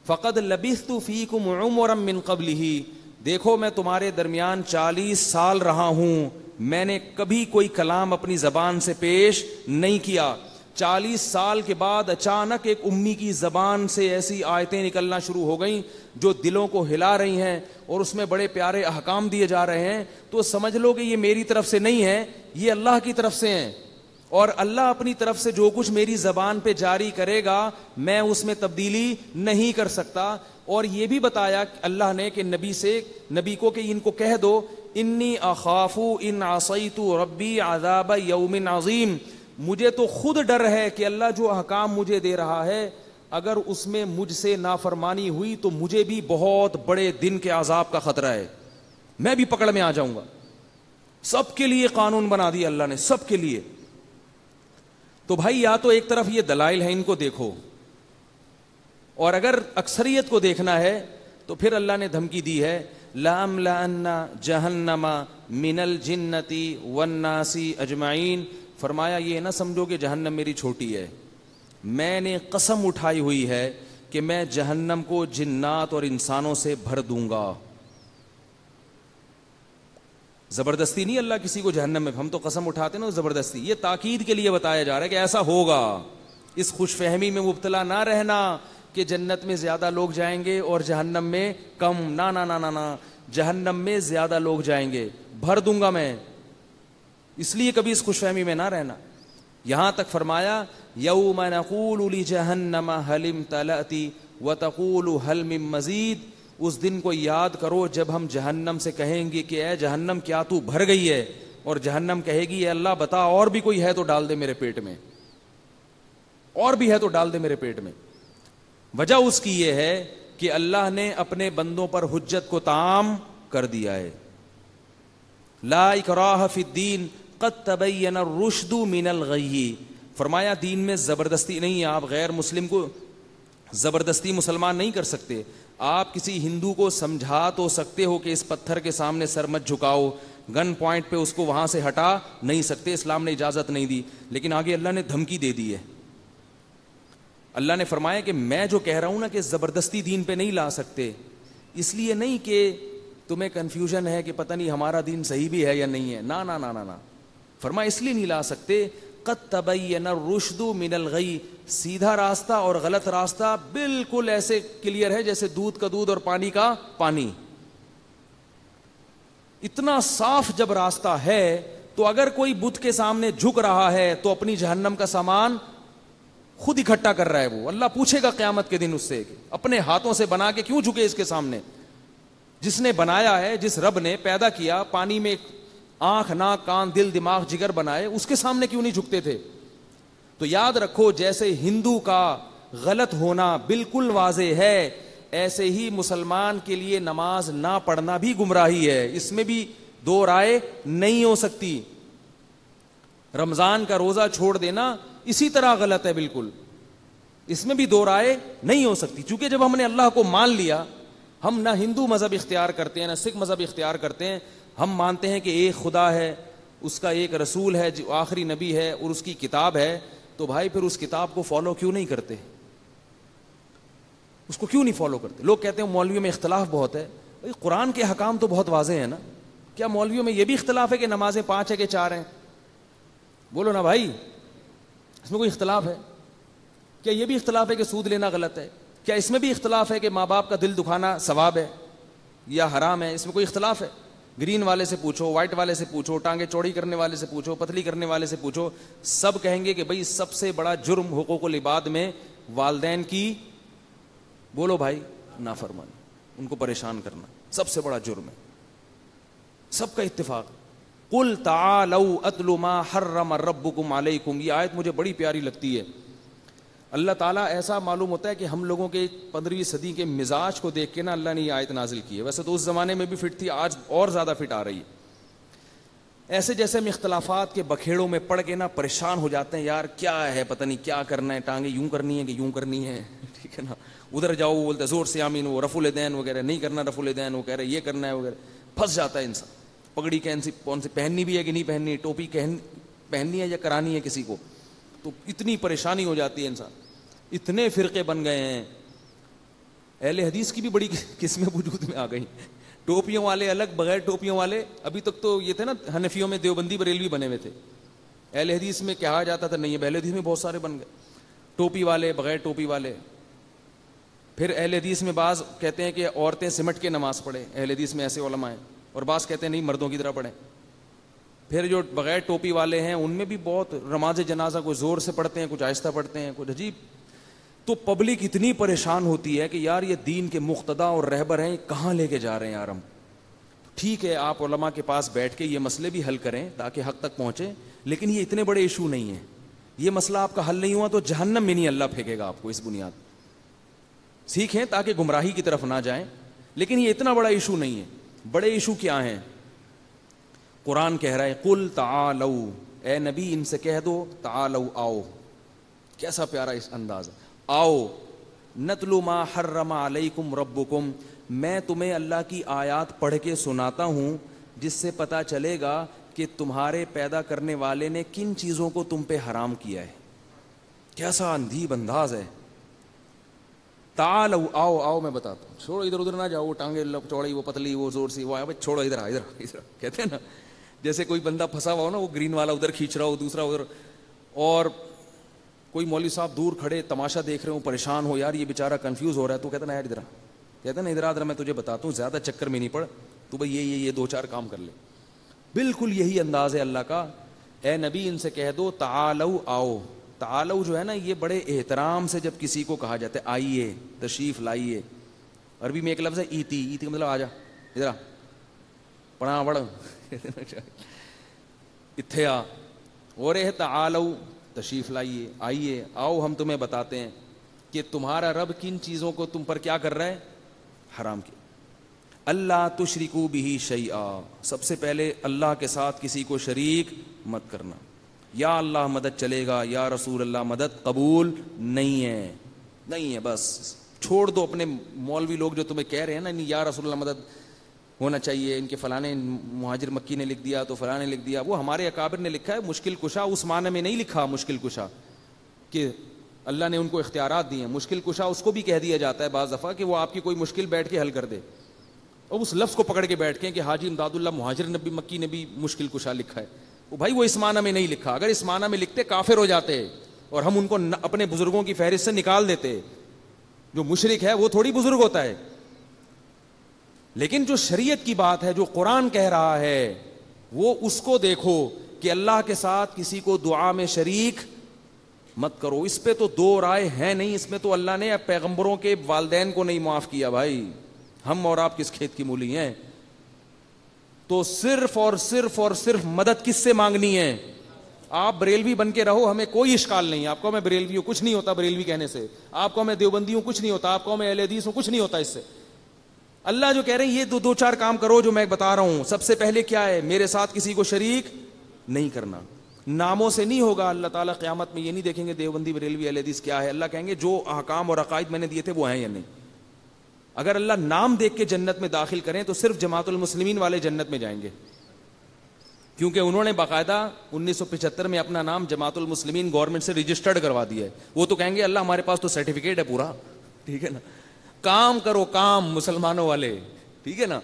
فقد لبثت فیکم عمرا من قبلہ, دیکھو میں تمہارے درمیان 40 سال رہا ہوں, میں نے کبھی کوئی کلام اپنی زبان سے پیش نہیں کیا. 40 سال کے بعد اچانک ایک امی کی زبان سے ایسی آیتیں نکلنا شروع ہو گئیں جو دلوں کو ہلا رہی ہیں اور اس میں بڑے پیارے احکام دیے جا رہے ہیں, تو سمجھ لو کہ یہ میری طرف سے نہیں ہے, یہ اللہ کی طرف سے ہیں, اور اللہ اپنی طرف سے جو کچھ میری زبان پہ جاری کرے گا میں اس میں تبدیلی نہیں کر سکتا. اور یہ بھی بتایا اللہ نے کہ نبی کو کہ ان کو کہہ دو انی اخاف ان عصیت ربی عذاب یوم عظیم, مجھے تو خود ڈر ہے کہ اللہ جو احکام مجھے دے رہا ہے اگر اس میں مجھ سے نافرمانی ہوئی تو مجھے بھی بہت بڑے دن کے عذاب کا خطرہ ہے, میں بھی پکڑ میں آ جاؤں گا. سب کے لیے قانون بنا دیا اللہ نے, سب کے لیے. تو بھائی یا تو ایک طرف یہ دلائل ہیں ان کو دیکھو, اور اگر اکثریت کو دیکھنا ہے تو پھر اللہ نے دھمکی دی ہے لَأَمْلَأَنَّ جَهَنَّمَ مِنَ الْجِنَّةِ وَالنَّاسِ اجمعین, فرمایا یہ نہ سمجھو کہ جہنم میری چھوٹی ہے, میں نے قسم اٹھائی ہوئی ہے کہ میں جہنم کو جنات اور انسانوں سے بھر دوں گا. زبردستی نہیں اللہ کسی کو جہنم میں, ہم تو قسم اٹھاتے نا زبردستی, یہ تاکید کے لیے بتایا جا رہا ہے کہ ایسا ہوگا. اس خوش فہمی میں مبتلا نہ رہنا کہ جنت میں زیادہ لوگ جائیں گے اور جہنم میں کم, نا نا نا نا نا, جہنم میں زیادہ لوگ جائیں گے, بھر دوں گا میں, اس لیے کبھی اس خوش فہمی میں نہ رہنا. یہاں تک فرمایا یوم نقول لجہنم هل امتلأت وتقول هل من مزید, اس دن کو یاد کرو جب ہم جہنم سے کہیں گے کہ اے جہنم کیا تو بھر گئی ہے, اور جہنم کہے گی اے اللہ بتا اور بھی کوئی ہے تو ڈال دے میرے پیٹ میں, اور بھی ہے تو ڈال دے میرے پیٹ میں. وجہ اس کی یہ ہے کہ اللہ نے اپنے بندوں پر حجت کو تام کر دیا ہے. لا اکراہ فی الدین قد تبین الرشد من الغی, فرمایا دین میں زبردستی نہیں ہے, آپ غیر مسلم کو زبردستی مسلمان نہیں کر سکتے. آپ کسی ہندو کو سمجھا تو سکتے ہو کہ اس پتھر کے سامنے سر مت جھکاؤ, گن پوائنٹ پہ اس کو وہاں سے ہٹا نہیں سکتے, اسلام نے اجازت نہیں دی. لیکن آگے اللہ نے دھمکی دے دی ہے. اللہ نے فرمایا کہ میں جو کہہ رہا ہوں نا کہ زبردستی دین پہ نہیں لا سکتے, اس لیے نہیں کہ تمہیں کنفیوژن ہے کہ پتہ نہیں ہمارا دین صحیح بھی ہے یا نہیں ہے, نا نا نا نا نا, فرمایا اس لیے نہیں لا سکتے قد تبین الرشد من الغی, سیدھا راستہ اور غلط راستہ بالکل ایسے کلیئر ہے جیسے دودھ کا دودھ اور پانی کا پانی. اتنا صاف جب راستہ ہے تو اگر کوئی بت کے سامنے جھک رہا ہے تو اپنی جہنم کا سامان خود اکٹھا کر رہا ہے. وہ اللہ پوچھے گا قیامت کے دن اس سے اپنے ہاتھوں سے بنا کے کیوں جھکے اس کے سامنے. جس نے بنایا ہے, جس رب نے پیدا کیا, پانی میں آنکھ ناک کان دل دماغ جگر بنائے, اس کے سامنے کیوں نہیں جھکتے تھے. تو یاد رکھو جیسے ہندو کا غلط ہونا بالکل واضح ہے, ایسے ہی مسلمان کے لیے نماز نہ پڑھنا بھی گمراہی ہے, اس میں بھی دو رائے نہیں ہو سکتی. رمضان کا روزہ چھوڑ دینا اسی طرح غلط ہے بالکل, اس میں بھی دو رائے نہیں ہو سکتی. چونکہ جب ہم نے اللہ کو مان لیا, ہم نہ ہندو مذہب اختیار کرتے ہیں نہ سکھ مذہب اختیار کرتے ہیں, ہم مانتے ہیں کہ ایک خدا ہے, اس کا ایک رسول ہے جو آخری نبی ہے اور اس کی کتاب ہے, تو بھائی پھر اس کتاب کو فالو کیوں نہیں کرتے, اس کو کیوں نہیں فالو کرتے. لوگ کہتے ہیں مولویوں میں اختلاف بہت ہے, قرآن کے حکام تو بہت واضح ہیں نا, کیا مولویوں میں یہ بھی اختلاف ہے کہ نمازیں 5 ہے کہ 4 ہیں؟ بولو نا بھائی, اس میں کوئی اختلاف ہے کیا؟ یہ بھی اختلاف ہے کہ سود لینا غلط ہے؟ کیا اس میں بھی اختلاف ہے کہ ماں باپ کا دل دکھانا ثواب ہے یا حرام ہے؟ اس میں کوئی اختلاف ہے؟ گرین والے سے پوچھو, وائٹ والے سے پوچھو, ٹانگیں چوڑی کرنے والے سے پوچھو, پتلی کرنے والے سے پوچھو, سب کہیں گے کہ بھئی سب سے بڑا جرم حقوق العباد میں والدین کی بولو بھائی نافرمانی, ان کو پریشان کرنا سب سے بڑا جرم ہے, سب کا اتفاق. قل تعالوا اتل ما حرم ربکم علیکم, یہ آیت مجھے بڑی پیاری لگتی ہے. اللہ تعالیٰ ایسا معلوم ہوتا ہے کہ ہم لوگوں کے 15ویں صدی کے مزاج کو دیکھ کے نا اللہ نے یہ آیت نازل کی ہے. ویسے تو اس زمانے میں بھی فٹ تھی, آج اور زیادہ فٹ آ رہی ہے. ایسے جیسے ہم اختلافات کے بکھیڑوں میں پڑ کے نا پریشان ہو جاتے ہیں, یار کیا ہے پتہ نہیں کیا کرنا ہے, ٹانگیں یوں کرنی ہے کہ یوں کرنی ہے, ٹھیک ہے نا, ادھر جاؤ وہ بولتے زور سے آمین, وہ رفع الیدین وغیرہ نہیں کرنا, رفع الیدین وہ کہہ رہے یہ کرنا ہے وغیرہ, پھنس جاتا ہے انسان. پگڑی کون سی پہننی بھی ہے کہ نہیں پہننی, ٹوپی پہننی ہے یا کرانی ہے کسی کو, تو اتنی پریشانی ہو جاتی ہے انسان. اتنے فرقے بن گئے ہیں. اہل حدیث کی بھی بڑی قسمیں وجود میں آ گئی, ٹوپیوں والے الگ, بغیر ٹوپیوں والے. ابھی تک تو یہ تھے نا حنفیوں میں دیوبندی بریلوی بنے ہوئے تھے, اہل حدیث میں کہا جاتا تھا نہیں, اہل حدیث میں بہت سارے بن گئے, ٹوپی والے, بغیر ٹوپی والے. پھر اہل حدیث میں بعض کہتے ہیں کہ عورتیں سمٹ کے نماز پڑھیں, اہل حدیث میں ایسے علماء ہیں, اور بعض کہتے ہیں نہیں مردوں کی طرح پڑھیں. پھر جو بغیر ٹوپی والے ہیں ان میں بھی بہت, نماز جنازہ کچھ زور سے پڑھتے ہیں, کچھ آہستہ پڑھتے ہیں, کچھ عجیب. تو پبلک اتنی پریشان ہوتی ہے کہ یار یہ دین کے مقتدا اور رہبر ہیں, کہاں لے کے جا رہے ہیں یار ہم. ٹھیک ہے آپ علماء کے پاس بیٹھ کے یہ مسئلے بھی حل کریں تاکہ حق تک پہنچیں, لیکن یہ اتنے بڑے ایشو نہیں ہیں. یہ مسئلہ آپ کا حل نہیں ہوا تو جہنم میں نہیں اللہ پھینکے گا آپ کو اس بنیاد. سیکھیں تاکہ گمراہی کی طرف نہ جائیں, لیکن یہ اتنا بڑا ایشو نہیں ہے. بڑے ایشو کیا ہیں؟ قرآن کہہ رہا ہے قل تعالوا, اے نبی ان سے کہہ دو تعالوا آؤ. کیسا پیارا اس انداز ہے, آؤ. نتلو ما حرم علیکم ربکم, میں تمہیں اللہ کی آیات پڑھ کے سناتا ہوں جس سے پتہ چلے گا کہ تمہارے پیدا کرنے والے نے کن چیزوں کو تم پہ حرام کیا ہے. کیسا اندھیب انداز ہے. تعالوا آؤ, آؤ میں بتاتا ہوں. چھوڑو ادھر ادھر نہ جاؤ, ٹانگیں چوڑی, وہ پتلی, وہ زور سی, وہ چھوڑو ادھر ادھر ادھر. کہتے ہیں نا جیسے کوئی بندہ پھنسا ہوا ہو نا, وہ گرین والا ادھر کھینچ رہا ہو, دوسرا ادھر, اور کوئی مولوی صاحب دور کھڑے تماشا دیکھ رہے ہو, پریشان ہو, یار یہ بیچارہ کنفیوز ہو رہا ہے, تو کہتا نا یار ادھر, کہتا نا ادھر ادھر میں تجھے بتاتا ہوں, زیادہ چکر میں نہیں پڑ, تو بھائی یہ 2-4 کام کر لے. بالکل یہی انداز ہے اللہ کا. اے نبی ان سے کہہ دو تعالوا آؤ. تعالوا جو ہے نا یہ بڑے احترام سے جب کسی کو کہا جاتا ہے آئیے, تشریف لائیے. عربی میں ایک لفظ ہے ایتی, ایتی کا مطلب آ جا, ادھر پڑھا پڑھ اتھے آ, اور ہے تعالوا تشریف لائیے, آئیے, آؤ ہم تمہیں بتاتے ہیں کہ تمہارا رب کن چیزوں کو تم پر کیا کر رہا ہے, حرام کیا. اللہ تشرکو بہ شیئا, سب سے پہلے اللہ کے ساتھ کسی کو شریک مت کرنا. یا اللہ مدد چلے گا, یا رسول اللہ مدد قبول نہیں ہے, نہیں ہے. بس چھوڑ دو اپنے مولوی لوگ جو تمہیں کہہ رہے ہیں نا یا رسول اللہ مدد ہونا چاہیے, ان کے فلانے مہاجر مکی نے لکھ دیا تو فلاں نے لکھ دیا, وہ ہمارے اکابر نے لکھا ہے. مشکل کشا اس معنی میں نہیں لکھا مشکل کشا کہ اللہ نے ان کو اختیارات دیے ہیں. مشکل کشا اس کو بھی کہہ دیا جاتا ہے بعض دفعہ کہ وہ آپ کی کوئی مشکل بیٹھ کے حل کر دے, اور اس لفظ کو پکڑ کے بیٹھ کے کہ حاجی امداد اللہ مہاجر نبی مکی نے بھی مشکل کشا لکھا ہے. وہ بھائی وہ اس معنی میں نہیں لکھا, اگر اس معنی میں لکھتے کافر ہو جاتے اور ہم ان کو اپنے بزرگوں کی فہرست سے نکال دیتے. جو مشرک ہے وہ تھوڑی بزرگ ہوتا ہے. لیکن جو شریعت کی بات ہے, جو قرآن کہہ رہا ہے, وہ اس کو دیکھو کہ اللہ کے ساتھ کسی کو دعا میں شریک مت کرو. اس پہ تو 2 رائے ہیں نہیں, اس میں تو اللہ نے پیغمبروں کے والدین کو نہیں معاف کیا. بھائی ہم اور آپ کس کھیت کی مولی ہیں؟ تو صرف اور صرف اور صرف مدد کس سے مانگنی ہے؟ آپ بریلوی بن کے رہو, ہمیں کوئی اشکال نہیں. آپ کو میں بریلوی ہوں, کچھ نہیں ہوتا بریلوی کہنے سے. آپ کو میں دیوبندی ہوں, کچھ نہیں ہوتا. آپ کو میں اہل حدیث ہوں, کچھ نہیں ہوتا اس سے. اللہ جو کہہ رہے ہیں یہ 2-4 کام کرو جو میں بتا رہا ہوں. سب سے پہلے کیا ہے؟ میرے ساتھ کسی کو شریک نہیں کرنا. ناموں سے نہیں ہوگا. اللہ تعالیٰ قیامت میں یہ نہیں دیکھیں گے دیوبندی بریلوی اہل حدیث کیا ہے. اللہ کہیں گے جو احکام اور عقائد میں نے دیے تھے وہ ہیں یا نہیں. اگر اللہ نام دیکھ کے جنت میں داخل کریں تو صرف جماعت المسلمین والے جنت میں جائیں گے, کیونکہ انہوں نے باقاعدہ 1975 میں اپنا نام جماعت المسلمین گورنمنٹ سے رجسٹرڈ کروا دیا ہے. وہ تو کہیں گے اللہ ہمارے پاس تو سرٹیفکیٹ ہے پورا, ٹھیک ہے نا. کام کرو کام مسلمانوں والے, ٹھیک ہے نا,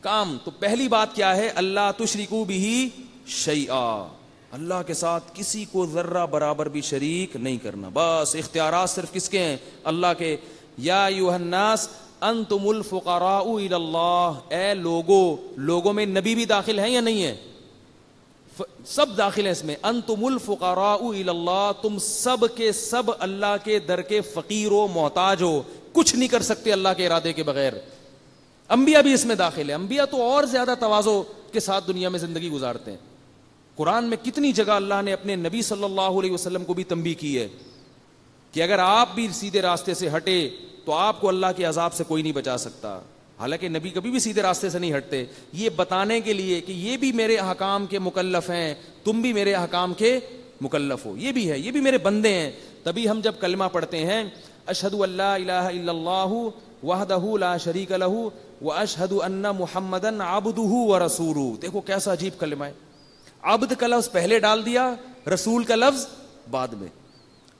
کام. تو پہلی بات کیا ہے؟ اللہ تشرکو بہ شیئا, اللہ کے ساتھ کسی کو ذرہ برابر بھی شریک نہیں کرنا. بس اختیارات صرف کس کے ہیں؟ اللہ کے. یا ایھا الناس انتم الفقراء الی اللہ, اے لوگوں میں نبی بھی داخل ہیں یا نہیں ہے؟ سب داخل ہیں اس میں. انتم الفقراء الی اللہ, تم سب کے سب اللہ کے در کے فقیر و محتاج ہو. کچھ نہیں کر سکتے اللہ کے ارادے کے بغیر. انبیاء بھی اس میں داخل ہے. انبیاء تو اور زیادہ تواضع کے ساتھ دنیا میں زندگی گزارتے ہیں. قرآن میں کتنی جگہ اللہ نے اپنے نبی صلی اللہ علیہ وسلم کو بھی تنبیہ کی ہے کہ اگر آپ بھی سیدھے راستے سے ہٹے تو آپ کو اللہ کے عذاب سے کوئی نہیں بچا سکتا. حالانکہ نبی کبھی بھی سیدھے راستے سے نہیں ہٹتے, یہ بتانے کے لیے کہ یہ بھی میرے احکام کے مکلف ہیں, تم بھی میرے احکام کے مکلف ہو, یہ بھی ہے, یہ بھی میرے بندے ہیں. تبھی ہم جب کلمہ پڑھتے ہیں اشہد ان لا الہ الا اللہ وحدہ لا شریک لہ واشہد ان محمدا عبدہ ورسولہ, دیکھو کیسا عجیب کلمہ ہے. عبد کا لفظ پہلے ڈال دیا, رسول کا لفظ بعد میں.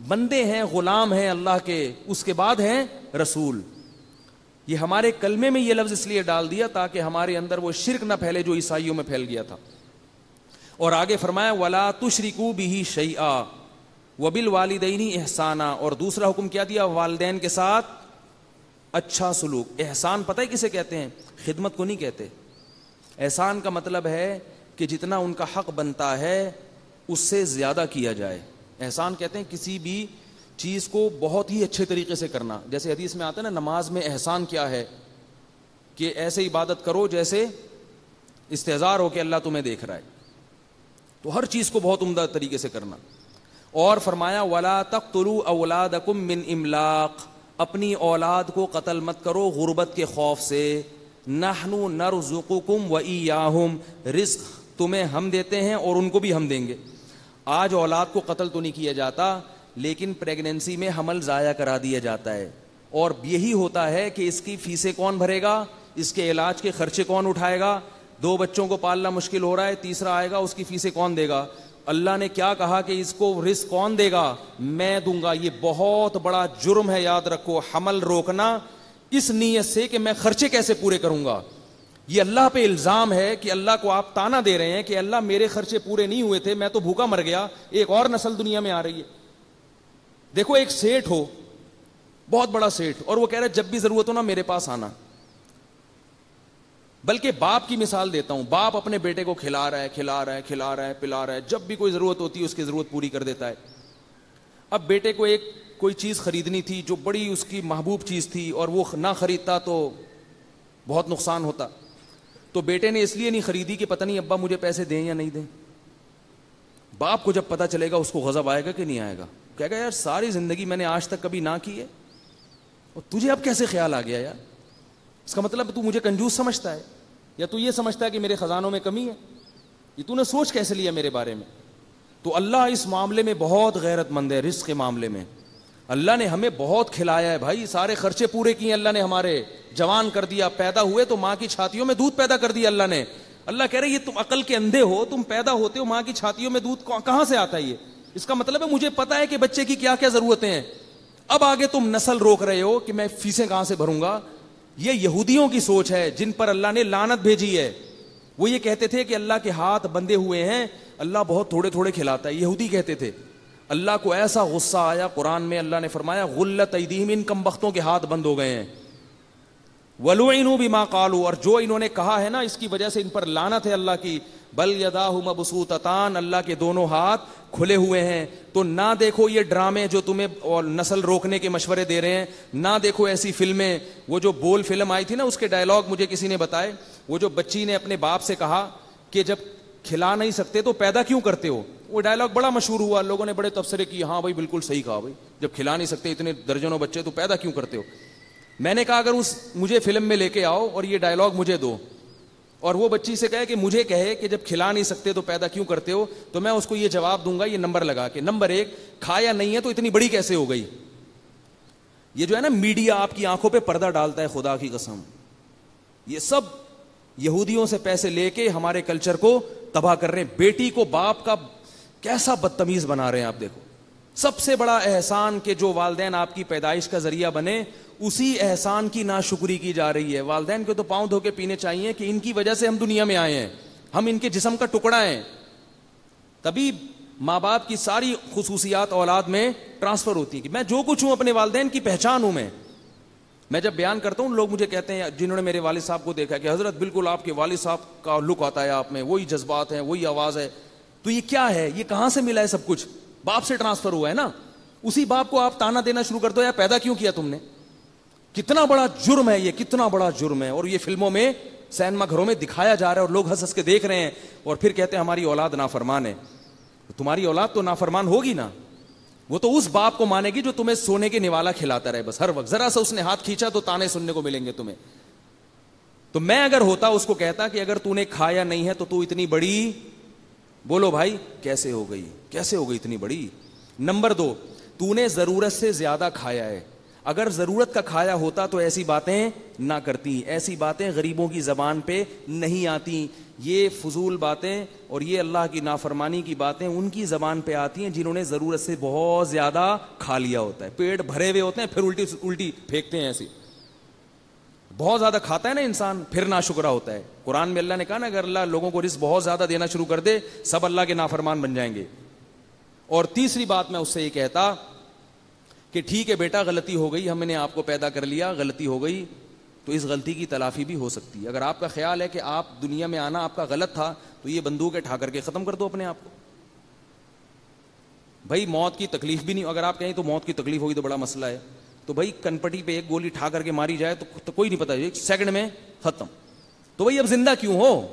بندے ہیں, غلام ہیں اللہ کے, اس کے بعد ہیں رسول. یہ ہمارے کلمے میں یہ لفظ اس لیے ڈال دیا تاکہ ہمارے اندر وہ شرک نہ پھیلے جو عیسائیوں میں پھیل گیا تھا. اور آگے فرمایا ولا تشرکوا بہ شیئا وبالوالدین احسانا, اور دوسرا حکم کیا دیا, والدین کے ساتھ اچھا سلوک. احسان پتہ ہے کسے کہتے ہیں؟ خدمت کو نہیں کہتے. احسان کا مطلب ہے کہ جتنا ان کا حق بنتا ہے اس سے زیادہ کیا جائے. احسان کہتے ہیں کسی بھی چیز کو بہت ہی اچھے طریقے سے کرنا. جیسے حدیث میں آتا ہے نا, نماز میں احسان کیا ہے کہ ایسے عبادت کرو جیسے استحضار ہو کہ اللہ تمہیں دیکھ رہا ہے. تو ہر چیز کو بہت عمدہ طریقے سے کرنا. اور فرمایا ولا تقتلوا اولادکم من املاق, اپنی اولاد کو قتل مت کرو غربت کے خوف سے. نحن نرزقکم وایاہم, رزق تمہیں ہم دیتے ہیں اور ان کو بھی ہم دیں گے. آج اولاد کو قتل تو نہیں کیا جاتا, لیکن پریگننسی میں حمل ضائع کرا دیا جاتا ہے, اور یہی ہوتا ہے کہ اس کی فیسیں کون بھرے گا, اس کے علاج کے خرچے کون اٹھائے گا. 2 بچوں کو پالنا مشکل ہو رہا ہے, تیسرا آئے گا, اس کی فیسیں کون دے گا؟ اللہ نے کیا کہا کہ اس کو رزق کون دے گا؟ میں دوں گا. یہ بہت بڑا جرم ہے, یاد رکھو, حمل روکنا اس نیت سے کہ میں خرچے کیسے پورے کروں گا. یہ اللہ پہ الزام ہے کہ اللہ کو آپ تانا دے رہے ہیں کہ اللہ میرے خرچے پورے نہیں ہوئے تھے, میں تو بھوکا مر گیا, ایک اور نسل دنیا میں آ رہی ہے. دیکھو ایک سیٹ ہو, بہت بڑا سیٹ, اور وہ کہہ رہا ہے جب بھی ضرورت ہو نا میرے پاس آنا. بلکہ باپ کی مثال دیتا ہوں, باپ اپنے بیٹے کو کھلا رہا ہے, پلا رہا ہے, جب بھی کوئی ضرورت ہوتی ہے اس کی ضرورت پوری کر دیتا ہے. اب بیٹے کو ایک کوئی چیز خریدنی تھی جو بڑی اس کی محبوب چیز تھی, اور وہ نہ خریدتا تو بہت نقصان ہوتا. تو بیٹے نے اس لیے نہیں خریدی کہ پتہ نہیں ابا مجھے پیسے دیں یا نہیں دیں. باپ کو جب پتہ چلے گا اس کو غضب آئے گا کہ نہیں آئے گا؟ کہے گا یار ساری زندگی میں نے آج تک کبھی نہ کی ہے, اور تجھے اب کیسے خیال آ گیا یار؟ اس کا مطلب تو مجھے کنجوس سمجھتا ہے, یا تو یہ سمجھتا ہے کہ میرے خزانوں میں کمی ہے. یہ تو نے سوچ کیسے لیا میرے بارے میں؟ تو اللہ اس معاملے میں بہت غیرت مند ہے. رزق کے معاملے میں اللہ نے ہمیں بہت کھلایا ہے بھائی, سارے خرچے پورے کیے اللہ نے, ہمارے جوان کر دیا, پیدا ہوئے تو ماں کی چھاتیوں میں دودھ پیدا کر دیا اللہ نے. اللہ کہہ رہے یہ تم عقل کے اندھے ہو, تم پیدا ہوتے ہو ماں کی چھاتیوں میں دودھ کہاں سے آتا ہے؟ یہ اس کا مطلب ہے مجھے پتا ہے کہ بچے کی کیا کیا ضرورتیں ہیں. اب آگے تم نسل روک رہے ہو کہ میں فیسیں کہاں سے بھروں گا. یہ یہودیوں کی سوچ ہے جن پر اللہ نے لعنت بھیجی ہے. وہ یہ کہتے تھے کہ اللہ کے ہاتھ بندے ہوئے ہیں, اللہ بہت تھوڑے تھوڑے کھلاتا ہے. یہودی کہتے تھے. اللہ کو ایسا غصہ آیا, قرآن میں اللہ نے فرمایا غلت ایدیہم, ان کم بختوں کے ہاتھ بند ہو گئے ہیں. وَلُعِنُوا بِمَا قَالُوا, اور جو انہوں نے کہا ہے نا اس کی وجہ سے ان پر لعنت ہے اللہ کی. بل یداہ مبسوطتان, اللہ کے دونوں ہاتھ کھلے ہوئے ہیں. تو نہ دیکھو یہ ڈرامے جو تمہیں اور نسل روکنے کے مشورے دے رہے ہیں, نہ دیکھو ایسی فلمیں. وہ جو بول فلم آئی تھی نا, اس کے ڈائلاگ مجھے کسی نے بتائے. وہ جو بچی نے اپنے باپ سے کہا کہ جب کھلا نہیں سکتے تو پیدا کیوں کرتے ہو, وہ ڈائلاگ بڑا مشہور ہوا, لوگوں نے بڑے تبصرے کیے, ہاں بھائی بالکل صحیح کہا بھائی, جب کھلا نہیں سکتے اتنے درجنوں بچے تو پیدا کیوں کرتے ہو. میں نے کہا اگر مجھے فلم میں لے کے آؤ اور یہ ڈائلاگ مجھے دو, اور وہ بچی سے کہے کہ مجھے کہے کہ جب کھلا نہیں سکتے تو پیدا کیوں کرتے ہو, تو میں اس کو یہ جواب دوں گا یہ نمبر لگا کے. نمبر 1, کھایا نہیں ہے تو اتنی بڑی کیسے ہو گئی. یہ جو ہے نا میڈیا آپ کی آنکھوں پہ پردہ ڈالتا ہے, خدا کی قسم, یہ سب یہودیوں سے پیسے لے کے ہمارے کلچر کو تباہ کر رہے ہیں. بیٹی کو باپ کا کیسا بدتمیز بنا رہے ہیں آپ دیکھو. سب سے بڑا احسان کہ جو والدین آپ کی پیدائش کا ذریعہ بنے, اسی احسان کی ناشکری کی جا رہی ہے. والدین کو تو پاؤں دھو کے پینے چاہیے کہ ان کی وجہ سے ہم دنیا میں آئے ہیں, ہم ان کے جسم کا ٹکڑا ہیں. تبھی ماں باپ کی ساری خصوصیات اولاد میں ٹرانسفر ہوتی ہیں. کہ میں جو کچھ ہوں اپنے والدین کی پہچان ہوں. میں جب بیان کرتا ہوں لوگ مجھے کہتے ہیں جنہوں نے میرے والد صاحب کو دیکھا کہ حضرت بالکل آپ کے والد صاحب کا لک آتا ہے آپ میں, وہی جذبات ہیں, وہی آواز ہے. تو یہ کیا ہے, یہ کہاں سے ملا ہے؟ سب کچھ باپ سے ٹرانسفر ہوا ہے نا. اسی باپ کو آپ تانا دینا شروع کر دو, یا پیدا کیوں کیا تم نے. کتنا بڑا جرم ہے یہ، کتنا بڑا جرم ہے. اور یہ فلموں میں سینما گھروں میں دکھایا جا رہا ہے اور لوگ ہنس ہنس کے دیکھ رہے ہیں اور پھر کہتے ہیں ہماری اولاد نافرمان ہے. تمہاری اولاد تو نافرمان ہوگی نا, وہ تو اس باپ کو مانے گی جو تمہیں سونے کے نوالا کھلاتا رہے بس ہر وقت. ذرا سا اس نے ہاتھ کھینچا تو تانے سننے کو ملیں گے تمہیں. تو میں اگر ہوتا اس کو کہتا کہ اگر تو نے کھایا نہیں ہے تو تو اتنی بڑی, بولو بھائی کیسے ہو گئی, کیسے ہو گئی اتنی بڑی. نمبر 2, تو نے ضرورت سے زیادہ کھایا ہے. اگر ضرورت کا کھایا ہوتا تو ایسی باتیں نہ کرتی. ایسی باتیں غریبوں کی زبان پہ نہیں آتی. یہ فضول باتیں اور یہ اللہ کی نافرمانی کی باتیں ان کی زبان پہ آتی ہیں جنہوں نے ضرورت سے بہت زیادہ کھا لیا ہوتا ہے, پیٹ بھرے ہوئے ہوتے ہیں, پھر الٹی پھینکتے ہیں. ایسی بہت زیادہ کھاتا ہے نا انسان پھر ناشکرا ہوتا ہے. قرآن میں اللہ نے کہا نا اگر اللہ لوگوں کو رزق بہت زیادہ دینا شروع کر دے سب اللہ کے نافرمان بن جائیں گے. اور تیسری بات میں اس سے یہ کہتا کہ ٹھیک ہے بیٹا غلطی ہو گئی, ہم نے آپ کو پیدا کر لیا, غلطی ہو گئی تو اس غلطی کی تلافی بھی ہو سکتی ہے. اگر آپ کا خیال ہے کہ آپ دنیا میں آنا آپ کا غلط تھا تو یہ بندوق اٹھا کر کے ختم کر دو اپنے آپ کو. بھائی موت کی تکلیف بھی نہیں, اگر آپ کہیں تو موت کی تکلیف ہوگی تو بڑا مسئلہ ہے, تو بھائی کنپٹی پہ ایک گولی ٹھا کر کے ماری جائے تو کوئی نہیں پتا, ایک سیکنڈ میں ختم. تو بھائی اب زندہ کیوں ہو,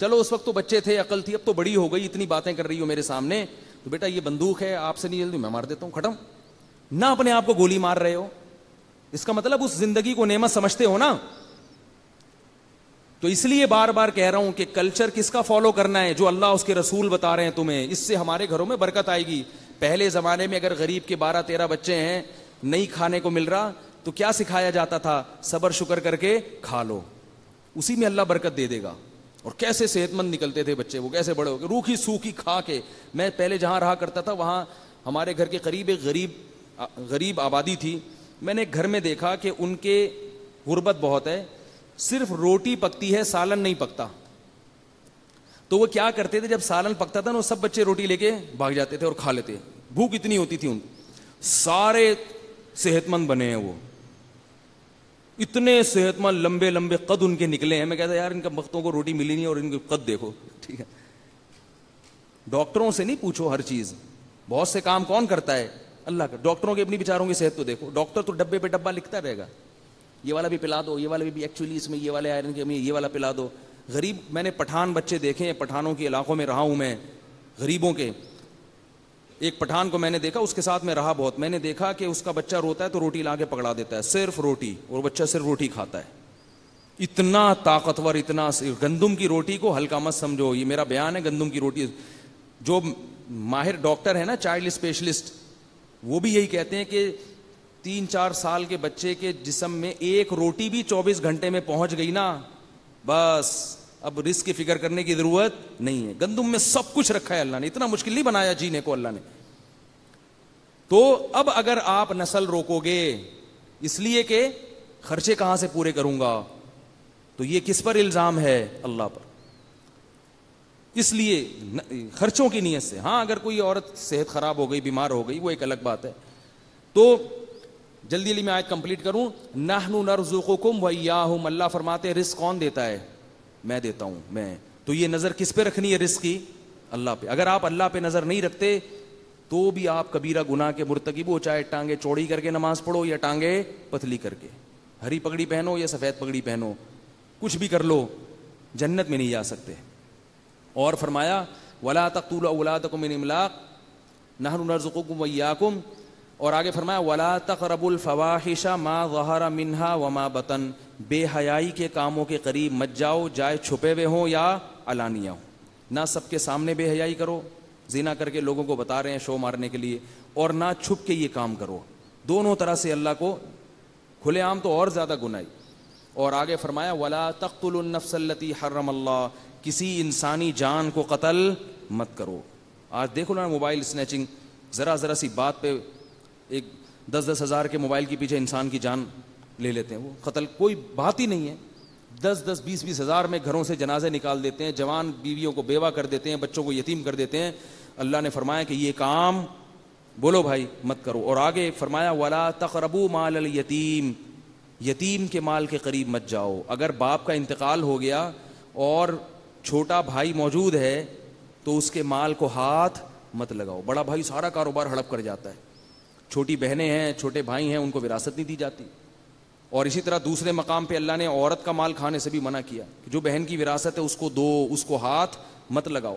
چلو اس وقت تو بچے تھے, عقل تھی, اب تو بڑی ہو گئی, اتنی باتیں کر رہی ہو میرے سامنے, تو بیٹا یہ بندوق ہے, آپ سے نہیں جلدی میں مار دیتا ہوں, ختم. نہ اپنے آپ کو گولی مار رہے ہو, اس کا مطلب اس زندگی کو نعمت سمجھتے ہو نا. تو اس لیے بار بار کہہ رہا ہوں کہ کلچر کس کا فالو کرنا ہے, جو اللہ اس کے رسول بتا رہے ہیں تمہیں. اس سے ہمارے گھروں میں برکت آئے گی. پہلے زمانے میں اگر غریب کے 12-13 بچے ہیں, نہیں کھانے کو مل رہا, تو کیا سکھایا جاتا تھا, صبر شکر کر کے کھا لو, اسی میں اللہ برکت دے دے گا. اور کیسے صحت مند نکلتے تھے بچے, وہ کیسے بڑے ہو گئے روکھی سوکھی کھا کے. میں پہلے جہاں رہا کرتا تھا وہاں ہمارے گھر کے قریب ایک غریب آبادی تھی. میں نے گھر میں دیکھا کہ ان کے غربت بہت ہے, صرف روٹی پکتی ہے, سالن نہیں پکتا. تو وہ کیا کرتے تھے, جب سالن پکتا تھا نا سب بچے روٹی لے کے بھاگ جاتے تھے اور کھا لیتے. بھوک اتنی ہوتی تھی ان کو, سارے صحت مند بنے ہیں, وہ اتنے صحت مند, لمبے لمبے قد ان کے نکلے ہیں. میں کہتا یار ان کا وقتوں کو روٹی ملی نہیں اور ان کے قد دیکھو. ٹھیک ہے, ڈاکٹروں سے نہیں پوچھو ہر چیز, بہت سے کام کون کرتا ہے, اللہ کا. ڈاکٹروں کی اپنی بیچاروں کی صحت تو دیکھو, ڈاکٹر تو ڈبے پہ ڈبہ لکھتا رہے گا, یہ والا بھی پلا دو, یہ والا بھی ایکچولی اس میں یہ والے آئرن کی کمی, یہ والا پلا دو. غریب, میں نے پٹھان بچے دیکھے ہیں, پٹھانوں کے علاقوں میں رہا ہوں میں, غریبوں کے. ایک پٹھان کو میں نے دیکھا, اس کے ساتھ میں رہا بہت, میں نے دیکھا کہ اس کا بچہ روتا ہے تو روٹی لا کے پکڑا دیتا ہے, صرف روٹی, اور بچہ صرف روٹی کھاتا ہے. اتنا طاقتور, اتنا. گندم کی روٹی کو ہلکا مت سمجھو, یہ میرا بیان ہے. گندم کی روٹی, جو ماہر ڈاکٹر ہے نا, چائلڈ اسپیشلسٹ, وہ بھی یہی کہتے ہیں کہ 3-4 سال کے بچے کے جسم میں ایک روٹی بھی 24 گھنٹے میں پہنچ گئی نا, بس اب رزق کی فکر کرنے کی ضرورت نہیں ہے. گندم میں سب کچھ رکھا ہے اللہ نے, اتنا مشکل نہیں بنایا جینے کو اللہ نے. تو اب اگر آپ نسل روکو گے اس لیے کہ خرچے کہاں سے پورے کروں گا, تو یہ کس پر الزام ہے, اللہ پر. اس لیے خرچوں کی نیت سے. ہاں اگر کوئی عورت صحت خراب ہو گئی, بیمار ہو گئی, وہ ایک الگ بات ہے. تو جلدی جلدی میں آیت کمپلیٹ کروں. نحن نرزقکم وایاہم, اللہ فرماتے ہیں رزق کون دیتا ہے, میں دیتا ہوں میں. تو یہ نظر کس پہ رکھنی ہے رزق کی, اللہ پہ. اگر آپ اللہ پہ نظر نہیں رکھتے تو بھی آپ کبیرہ گناہ کے مرتکب ہو, چاہے ٹانگیں چوڑی کر کے نماز پڑھو یا ٹانگیں پتلی کر کے, ہری پگڑی پہنو یا سفید پگڑی پہنو, کچھ بھی کر لو, جنت میں نہیں جا سکتے. اور فرمایا ولا تقتلوا اولادکم من املاق نحن نرزقکم وایاکم, اور آگے فرمایا ولا تقربوا الفواحش ما ظہر منها وما بطن, بے حیائی کے کاموں کے قریب مت جاؤ, چاہے چھپے ہوئے ہوں یا علانیہ ہوں. نہ سب کے سامنے بے حیائی کرو, زنا کر کے لوگوں کو بتا رہے ہیں شو مارنے کے لیے, اور نہ چھپ کے یہ کام کرو. دونوں طرح سے اللہ کو, کھلے عام تو اور زیادہ گناہی. اور آگے فرمایا ولا تقتلوا النفس التي حرم اللہ, کسی انسانی جان کو قتل مت کرو. آج دیکھو نا موبائل سنیچنگ, ذرا ذرا سی بات پہ ایک 10-10 ہزار کے موبائل کے پیچھے انسان کی جان لے لیتے ہیں. وہ قتل کوئی بات ہی نہیں ہے. 10-10 20-20 ہزار میں گھروں سے جنازے نکال دیتے ہیں, جوان بیویوں کو بیوہ کر دیتے ہیں, بچوں کو یتیم کر دیتے ہیں. اللہ نے فرمایا کہ یہ کام بولو بھائی مت کرو. اور آگے فرمایا ولا تقربوا مال الیتیم, یتیم کے مال کے قریب مت جاؤ. اگر باپ کا انتقال ہو گیا اور چھوٹا بھائی موجود ہے تو اس کے مال کو ہاتھ مت لگاؤ. بڑا بھائی سارا کاروبار ہڑپ کر جاتا ہے, چھوٹی بہنیں ہیں, چھوٹے بھائی ہیں, ان کو وراثت نہیں دی جاتی. اور اسی طرح دوسرے مقام پہ اللہ نے عورت کا مال کھانے سے بھی منع کیا کہ جو بہن کی وراثت ہے اس کو دو, اس کو ہاتھ مت لگاؤ.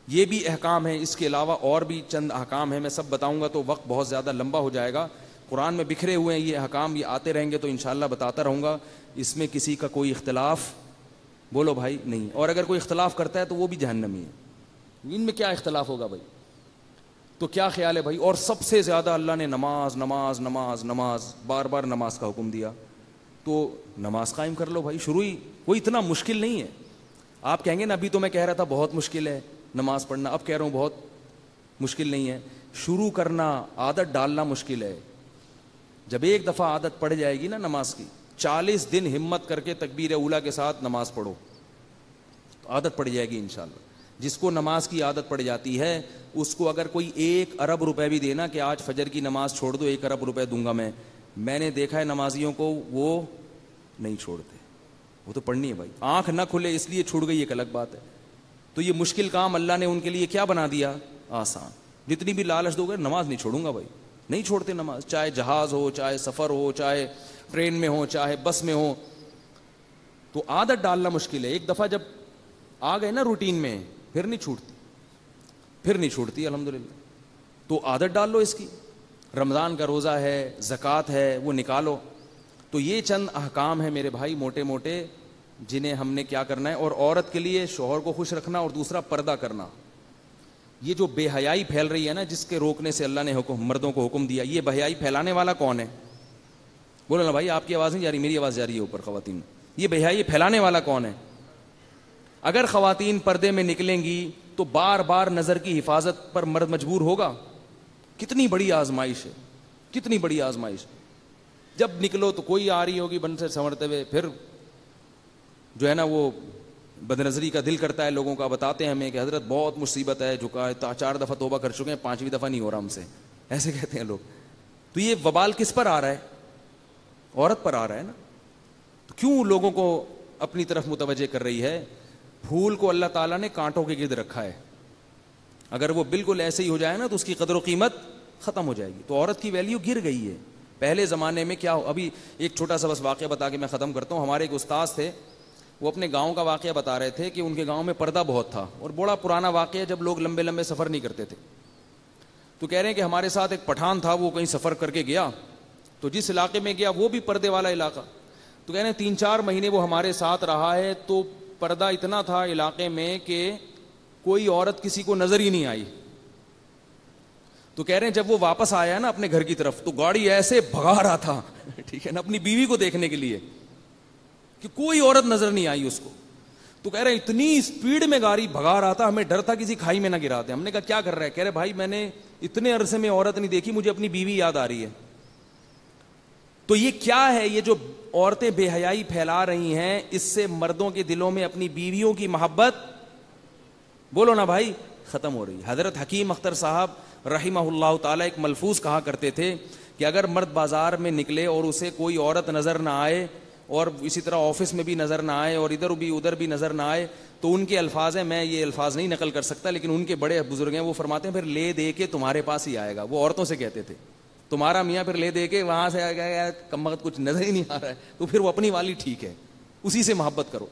یہ بھی احکام ہیں. اس کے علاوہ اور بھی چند احکام ہیں, میں سب بتاؤں گا تو وقت بہت زیادہ لمبا ہو جائے گا. قرآن میں بکھرے ہوئے ہیں یہ احکام, یہ آتے رہیں گے تو انشاءاللہ بتاتا رہوں گا. اس میں کسی کا کوئی اختلاف بولو بھائی نہیں, اور اگر کوئی اختلاف کرتا ہے تو وہ بھی جہنمی ہے. ان میں کیا اختلاف ہوگا بھائی؟ تو کیا خیال ہے بھائی؟ اور سب سے زیادہ اللہ نے نماز نماز نماز نماز بار بار نماز کا حکم دیا, تو نماز قائم کر لو بھائی. شروع ہی کوئی اتنا مشکل نہیں ہے. آپ کہیں گے نا ابھی تو میں کہہ رہا تھا بہت مشکل ہے نماز پڑھنا, اب کہہ رہا ہوں بہت مشکل نہیں ہے. شروع کرنا, عادت ڈالنا مشکل ہے. جب ایک دفعہ عادت پڑ جائے گی نا نماز کی, 40 دن ہمت کر کے تکبیر اولیٰ کے ساتھ نماز پڑھو, تو عادت پڑ جائے گی انشاءاللہ. جس کو نماز کی عادت پڑ جاتی ہے اس کو اگر کوئی 1 ارب روپے بھی دینا کہ آج فجر کی نماز چھوڑ دو, 1 ارب روپے دوں گا میں نے دیکھا ہے نمازیوں کو وہ نہیں چھوڑتے. وہ تو پڑھنی ہے بھائی, آنکھ نہ کھلے اس لیے چھوڑ گئی ایک الگ بات ہے. تو یہ مشکل کام اللہ نے ان کے لیے کیا بنا دیا؟ آسان. جتنی بھی لالچ دو گے نماز نہیں چھوڑوں گا بھائی, نہیں چھوڑتے نماز, چاہے جہاز ہو, چاہے سفر ہو, چاہے ٹرین میں ہو, چاہے بس میں ہو. تو عادت ڈالنا مشکل ہے. ایک دفعہ جب آ گئے نا روٹین میں پھر نہیں چھوڑتی الحمدللہ. تو عادت ڈال لو اس کی. رمضان کا روزہ ہے, زکوٰۃ ہے, وہ نکالو. تو یہ چند احکام ہیں میرے بھائی موٹے موٹے جنہیں ہم نے کیا کرنا ہے. اور عورت کے لیے شوہر کو خوش رکھنا, اور دوسرا پردہ کرنا. یہ جو بے حیائی پھیل رہی ہے نا, جس کے روکنے سے اللہ نے مردوں کو حکم دیا, یہ بے حیائی پھیلانے والا کون ہے؟ بولو نا بھائی, آپ کی آواز نہیں جا رہی, میری آواز جا رہی ہے اوپر خواتین. یہ بے حیائی پھیلانے والا کون ہے؟ اگر خواتین پردے میں نکلیں گی تو بار بار نظر کی حفاظت پر مرد مجبور ہوگا. کتنی بڑی آزمائش ہے, کتنی بڑی آزمائش. جب نکلو تو کوئی آ رہی ہوگی بن سے سنورتے ہوئے, پھر جو ہے نا وہ بد نظری کا دل کرتا ہے لوگوں کا. بتاتے ہیں ہمیں کہ حضرت بہت مصیبت ہے, جھکا 4 دفعہ توبہ کر چکے ہیں, 5ویں دفعہ نہیں ہو رہا ہم سے, ایسے کہتے ہیں لوگ. تو یہ وبال کس پر آ رہا ہے؟ عورت پر آ رہا ہے نا. تو کیوں لوگوں کو اپنی طرف متوجہ کر رہی ہے؟ پھول کو اللہ تعالیٰ نے کانٹوں کے گرد رکھا ہے. اگر وہ بالکل ایسے ہی ہو جائے نا تو اس کی قدر و قیمت ختم ہو جائے گی. تو عورت کی ویلیو گر گئی ہے. پہلے زمانے میں کیا, ابھی ایک چھوٹا سا بس واقعہ بتا کے میں ختم کرتا ہوں. ہمارے ایک استاذ تھے, وہ اپنے گاؤں کا واقعہ بتا رہے تھے کہ ان کے گاؤں میں پردہ بہت تھا, اور بڑا پرانا واقعہ جب لوگ لمبے لمبے سفر نہیں کرتے تھے. تو کہہ رہے ہیں کہ ہمارے ساتھ ایک پٹھان تھا, وہ کہیں سفر کر کے گیا, تو جس علاقے میں گیا وہ بھی پردے والا علاقہ. تو کہہ رہے ہیں 3-4 مہینے وہ ہمارے ساتھ رہا ہے, تو پردہ اتنا تھا علاقے میں کہ کوئی عورت کسی کو نظر ہی نہیں آئی. تو کہہ رہے ہیں جب وہ واپس آیا نا اپنے گھر کی طرف, تو گاڑی ایسے بھگا رہا تھا ٹھیک ہے نا, اپنی بیوی کو دیکھنے کے لیے, کہ کوئی عورت نظر نہیں آئی اس کو. تو کہہ رہے ہیں اتنی اسپیڈ میں گاڑی بھگا رہا تھا, ہمیں ڈر تھا کسی کھائی میں نہ گرا دے. ہم نے کہا کیا کر رہا ہے؟ کہہ رہے بھائی میں نے اتنے عرصے میں عورت نہیں دیکھی, مجھے اپنی بیوی یاد آ رہی ہے. تو یہ کیا ہے؟ یہ جو عورتیں بے حیائی پھیلا رہی ہیں, اس سے مردوں کے دلوں میں اپنی بیویوں کی محبت, بولو نا بھائی, ختم ہو رہی ہے. حضرت حکیم اختر صاحب رحمہ اللہ تعالی ایک ملفوظ کہا کرتے تھے کہ اگر مرد بازار میں نکلے اور اسے کوئی عورت نظر نہ آئے, اور اسی طرح آفس میں بھی نظر نہ آئے, اور ادھر بھی نظر نہ آئے, تو ان کے الفاظ ہیں, میں یہ الفاظ نہیں نقل کر سکتا, لیکن ان کے بڑے بزرگ ہیں, وہ فرماتے ہیں پھر لے دے کے تمہارے پاس ہی آئے گا. وہ عورتوں سے کہتے تھے, تمہارا میاں پھر لے دے کے وہاں سے آ گیا, کم وقت کچھ نظر ہی نہیں آ رہا ہے, تو پھر وہ اپنی والی ٹھیک ہے, اسی سے محبت کرو.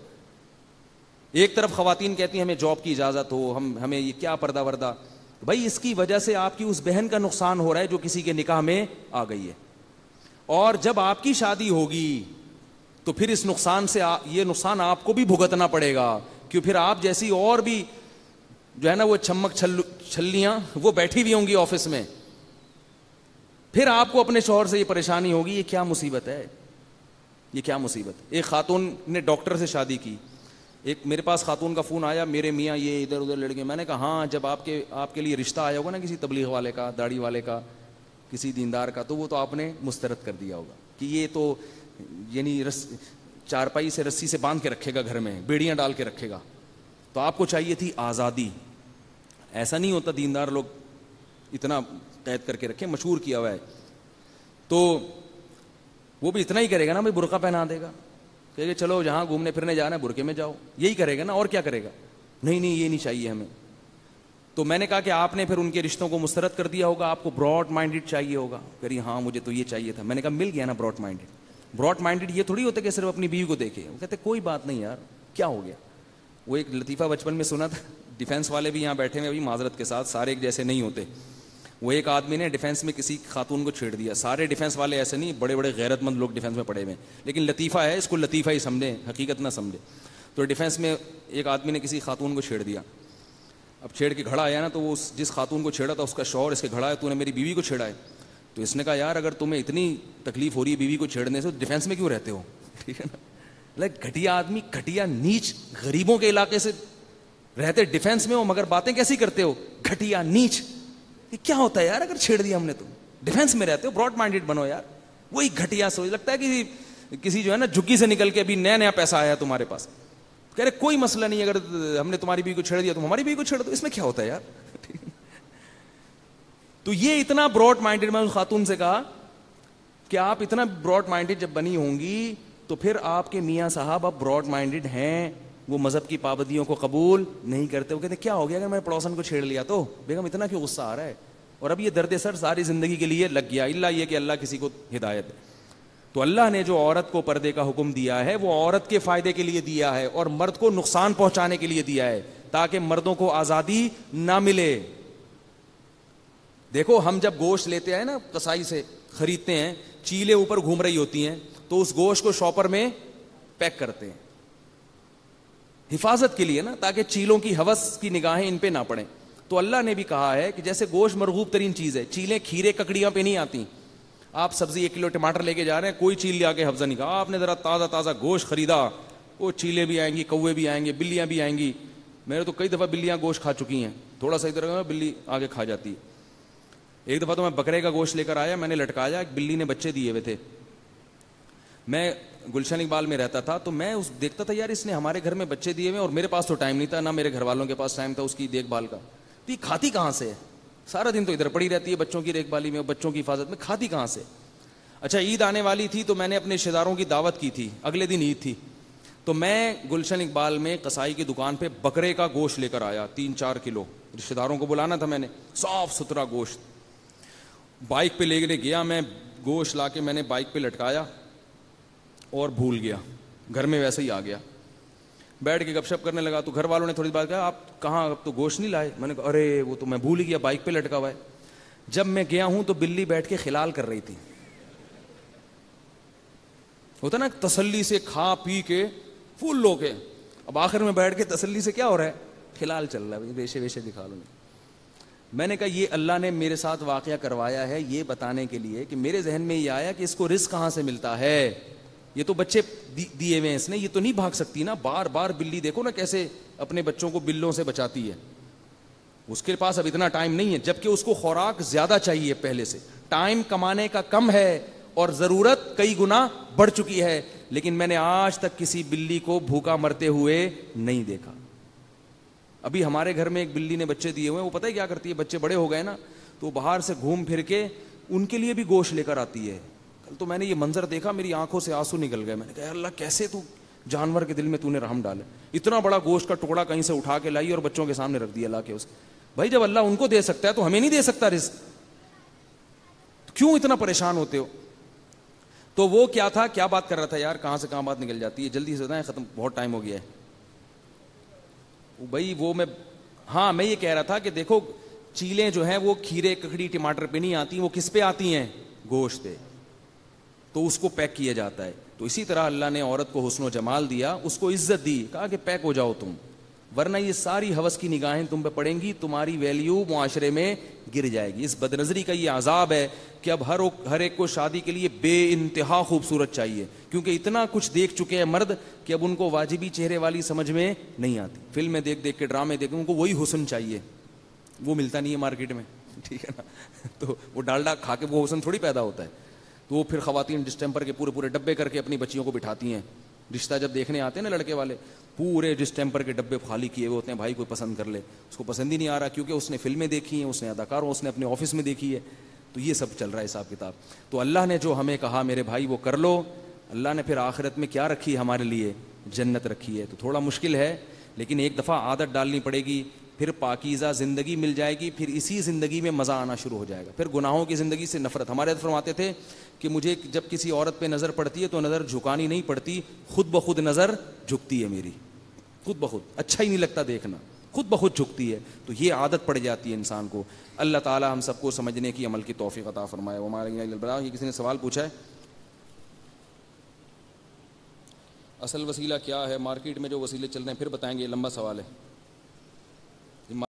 ایک طرف خواتین کہتی ہیں ہمیں جاب کی اجازت ہو, ہمیں یہ کیا پردہ وردہ. بھائی اس کی وجہ سے آپ کی اس بہن کا نقصان ہو رہا ہے جو کسی کے نکاح میں آ گئی ہے, اور جب آپ کی شادی ہوگی تو پھر اس نقصان سے یہ نقصان آپ کو بھی بھگتنا پڑے گا, کہ پھر آپ جیسی اور بھی جو ہے نا وہ چمک چھلیاں وہ بیٹھی ہوئی ہوں گی آفس میں, پھر آپ کو اپنے شوہر سے یہ پریشانی ہوگی. یہ کیا مصیبت ہے, یہ کیا مصیبت. ایک خاتون نے ڈاکٹر سے شادی کی, ایک میرے پاس خاتون کا فون آیا, میرے میاں یہ ادھر ادھر لڑکے. میں نے کہا ہاں, جب آپ کے لیے رشتہ آیا ہوگا نا کسی تبلیغ والے کا, داڑھی والے کا, کسی دیندار کا, تو وہ تو آپ نے مسترد کر دیا ہوگا کہ یہ تو یعنی چارپائی سے رسی سے باندھ کے رکھے گا, گھر میں بیڑیاں ڈال کے رکھے گا. تو آپ کو چاہیے تھی آزادی. ایسا نہیں ہوتا, دیندار لوگ اتنا قید کر کے رکھے, مشہور کیا ہوا ہے. تو وہ بھی اتنا ہی کرے گا نا, بھائی برقع پہنا دے گا, کہ چلو جہاں گھومنے پھرنے جانا ہے برقعے میں جاؤ, یہی کرے گا نا, اور کیا کرے گا. نہیں یہ نہیں چاہیے ہمیں. تو میں نے کہا کہ آپ نے پھر ان کے رشتوں کو مسترد کر دیا ہوگا, آپ کو براڈ مائنڈڈ چاہیے ہوگا. کہی ہاں مجھے تو یہ چاہیے تھا. میں نے کہا مل گیا نا براڈ مائنڈڈ. براڈ مائنڈیڈ یہ تھوڑی ہوتا کہ صرف اپنی بیوی کو دیکھے. وہ کہتے کوئی بات نہیں یار, کیا ہو گیا. وہ ایک لطیفہ بچپن میں سنا تھا, ڈیفینس والے بھی یہاں بیٹھے ہیں ابھی, معذرت کے ساتھ سارے ایک جیسے نہیں ہوتے. وہ ایک آدمی نے ڈیفینس میں کسی خاتون کو چھیڑ دیا. سارے ڈیفینس والے ایسے نہیں, بڑے بڑے غیرت مند لوگ ڈیفینس میں پڑے ہوئے ہیں, لیکن لطیفہ ہے, اس کو لطیفہ ہی سمجھیں, حقیقت نہ سمجھیں. تو ڈیفینس میں ایک آدمی نے کسی خاتون کو چھیڑ دیا. اب چھیڑ کے گھڑا آیا نا, تو وہ جس خاتون کو چھیڑا تھا اس کا شوہر اس کے گھڑا ہے, تو نے میری بیوی کو چھیڑا ہے. تو اس نے کہا یار اگر تمہیں اتنی تکلیف ہو رہی ہے بیوی کو چھیڑنے سے, تو ڈیفینس میں کیوں رہتے ہو. ٹھیک ہے نا, لائک گھٹیا آدمی, گھٹیا نیچ, غریبوں کے علاقے سے رہتے ڈیفینس میں ہو, مگر باتیں کیسی کرتے ہو, گھٹیا نیچ. یہ کیا ہوتا ہے یار اگر چھیڑ دیا ہم نے, تو ڈیفینس میں رہتے ہو, براڈ مائنڈیڈ بنو یار. وہی گھٹیا سوچ, لگتا ہے کہ کسی جو ہے نا جھگی سے نکل کے ابھی نیا نیا پیسہ آیا تمہارے پاس, کہہ رہے کوئی مسئلہ نہیں, اگر ہم نے تمہاری بیوی کو چھیڑ دیا تو ہماری بیوی کو چھیڑ دو, اس میں کیا ہوتا ہے یار. تو یہ اتنا براڈ مائنڈیڈ, میں اس خاتون سے کہا کہ آپ اتنا براڈ مائنڈیڈ جب بنی ہوں گی تو پھر آپ کے میاں صاحب اب براڈ مائنڈیڈ ہیں, وہ مذہب کی پابندیوں کو قبول نہیں کرتے. وہ کہتے کیا ہو گیا اگر میں پڑوسن کو چھیڑ لیا تو, بیگم اتنا کیوں غصہ آ رہا ہے, اور اب یہ درد سر ساری زندگی کے لیے لگ گیا, اللہ یہ کہ اللہ کسی کو ہدایت. تو اللہ نے جو عورت کو پردے کا حکم دیا ہے وہ عورت کے فائدے کے لیے دیا ہے, اور مرد کو نقصان پہنچانے کے لیے دیا ہے, تاکہ مردوں کو آزادی نہ ملے. دیکھو ہم جب گوشت لیتے ہیں نا کسائی سے خریدتے ہیں, چیلیں اوپر گھوم رہی ہوتی ہیں, تو اس گوشت کو شاپر میں پیک کرتے ہیں حفاظت کے لیے نا, تاکہ چیلوں کی ہوس کی نگاہیں ان پہ نہ پڑیں. تو اللہ نے بھی کہا ہے کہ جیسے گوشت مرغوب ترین چیز ہے, چیلیں کھیرے ککڑیاں پہ نہیں آتی. آپ سبزی 1 کلو ٹماٹر لے کے جا رہے ہیں, کوئی چیل لے آ کے حفظہ نہیں کہا, آپ نے ذرا تازہ تازہ گوشت خریدا, وہ چیلیں بھی آئیں گی, کوے بھی آئیں گے, بلیاں بھی آئیں گی. میرے تو کئی دفعہ بلیاں گوشت کھا چکی ہیں, تھوڑا سا ادھر بلی آگے کھا جاتی ہے. ایک دفعہ تو میں بکرے کا گوشت لے کر آیا, میں نے لٹکایا, ایک بلی نے بچے دیے ہوئے تھے. میں گلشن اقبال میں رہتا تھا, تو میں دیکھتا تھا یار اس نے ہمارے گھر میں بچے دیے ہوئے, اور میرے پاس تو ٹائم نہیں تھا, نہ میرے گھر والوں کے پاس ٹائم تھا اس کی دیکھ بھال کا. تو یہ کھاتی کہاں سے ہے, سارا دن تو ادھر پڑی رہتی ہے بچوں کی دیکھ بھالی میں, بچوں کی حفاظت میں, کھاتی کہاں سے. اچھا عید آنے والی تھی, تو میں نے اپنے رشتے داروں کی دعوت کی تھی, اگلے دن عید تھی. تو میں گلشن اقبال میں قصائی کی دکان پہ بکرے کا گوشت لے کر آیا 3-4 کلو, رشتے داروں کو بلانا تھا میں نے, صاف ستھرا گوشت. بائک پہ لے کے گیا میں, گوشت لا کے میں نے بائک پہ لٹکایا اور بھول گیا, گھر میں ویسے ہی آ گیا. بیٹھ کے گپ شپ کرنے لگا, تو گھر والوں نے تھوڑی بات کہا آپ کہاں, اب تو گوشت نہیں لائے. میں نے کہا ارے وہ تو میں بھول ہی گیا, بائک پہ لٹکا ہوا ہے. جب میں گیا ہوں تو بلی بیٹھ کے خلال کر رہی تھی. ہوتا نا تسلی سے کھا پی کے فل لو کے, اب آخر میں بیٹھ کے تسلی سے کیا ہو رہا ہے, خلال چل رہا ہے, ریشے ویشے دکھا لوں. میں نے کہا یہ اللہ نے میرے ساتھ واقعہ کروایا ہے یہ بتانے کے لیے کہ میرے ذہن میں یہ آیا کہ اس کو رزق کہاں سے ملتا ہے. یہ تو بچے دیے ہوئے ہیں اس نے, یہ تو نہیں بھاگ سکتی نا, بار بار بلی دیکھو نا کیسے اپنے بچوں کو بلوں سے بچاتی ہے. اس کے پاس اب اتنا ٹائم نہیں ہے, جبکہ اس کو خوراک زیادہ چاہیے پہلے سے, ٹائم کمانے کا کم ہے اور ضرورت کئی گنا بڑھ چکی ہے. لیکن میں نے آج تک کسی بلی کو بھوکا مرتے ہوئے نہیں دیکھا. ابھی ہمارے گھر میں ایک بلی نے بچے دیے ہوئے ہیں, وہ پتہ ہے کیا کرتی ہے, بچے بڑے ہو گئے نا تو باہر سے گھوم پھر کے ان کے لیے بھی گوشت لے کر آتی ہے. کل تو میں نے یہ منظر دیکھا, میری آنکھوں سے آنسو نکل گئے. میں نے کہا اللہ کیسے تو جانور کے دل میں تو نے رحم ڈالے, اتنا بڑا گوشت کا ٹکڑا کہیں سے اٹھا کے لائی اور بچوں کے سامنے رکھ دیا لا کے. اس بھائی جب اللہ ان کو دے سکتا ہے تو ہمیں نہیں دے سکتا رزق, کیوں اتنا پریشان ہوتے ہو. تو وہ کیا تھا, کیا بات کر رہا تھا یار, کہاں سے کہاں بات نکل جاتی ہے, جلدی سے بتائیں, ختم, بہت ٹائم ہو گیا ہے. بھائی وہ میں یہ کہہ رہا تھا کہ دیکھو چیلیں جو ہیں وہ کھیرے ککڑی ٹماٹر پہ نہیں آتی, وہ کس پہ آتی ہیں, گوشت پہ, تو اس کو پیک کیا جاتا ہے. تو اسی طرح اللہ نے عورت کو حسن و جمال دیا, اس کو عزت دی, کہا کہ پیک ہو جاؤ تم, ورنہ یہ ساری ہوس کی نگاہیں تم پہ پڑیں گی, تمہاری ویلیو معاشرے میں گر جائے گی. اس بدنظری کا یہ عذاب ہے کہ اب ہر ایک کو شادی کے لیے بے انتہا خوبصورت چاہیے, کیونکہ اتنا کچھ دیکھ چکے ہیں مرد کہ اب ان کو واجبی چہرے والی سمجھ میں نہیں آتی. فلمیں دیکھ دیکھ کے, ڈرامے دیکھ, ان کو وہی حسن چاہیے, وہ ملتا نہیں ہے مارکیٹ میں, ٹھیک ہے نا. تو وہ ڈالڈا کھا کے وہ حسن تھوڑی پیدا ہوتا ہے. تو وہ پھر خواتین ڈسٹمپر کے پورے ڈبے کر کے اپنی بچیوں کو بٹھاتی ہیں. رشتہ جب دیکھنے آتے ہیں نا لڑکے والے, پورے ڈسٹمپر کے ڈبے خالی کیے ہوئے ہوتے ہیں, بھائی کوئی پسند کر لے. اس کو پسند ہی نہیں آ رہا, کیونکہ اس نے فلمیں دیکھی ہیں, اس نے اداکاروں, اس نے اپنے آفس میں دیکھی ہے. تو یہ سب چل رہا ہے حساب کتاب. تو اللہ نے جو ہمیں کہا میرے بھائی وہ کر لو, اللہ نے پھر آخرت میں کیا رکھی ہے ہمارے لیے, جنت رکھی ہے. تو تھوڑا مشکل ہے, لیکن ایک دفعہ عادت ڈالنی پڑے گی پھر پاکیزہ زندگی مل جائے گی, پھر اسی زندگی میں مزہ آنا شروع ہو جائے گا, پھر گناہوں کی زندگی سے نفرت. ہمارے حضرت فرماتے تھے کہ مجھے جب کسی عورت پہ نظر پڑتی ہے تو نظر جھکانی نہیں پڑتی, خود بخود نظر جھکتی ہے میری, خود بخود, اچھا ہی نہیں لگتا دیکھنا, خود بخود جھکتی ہے. تو یہ عادت پڑ جاتی ہے انسان کو. اللہ تعالی ہم سب کو سمجھنے کی, عمل کی توفیق عطا فرمائے. یہ کسی نے سوال پوچھا ہے, اصل وسیلہ کیا ہے؟ مارکیٹ میں جو وسیلے چل رہے ہیں, پھر بتائیں گے, یہ لمبا سوال ہے.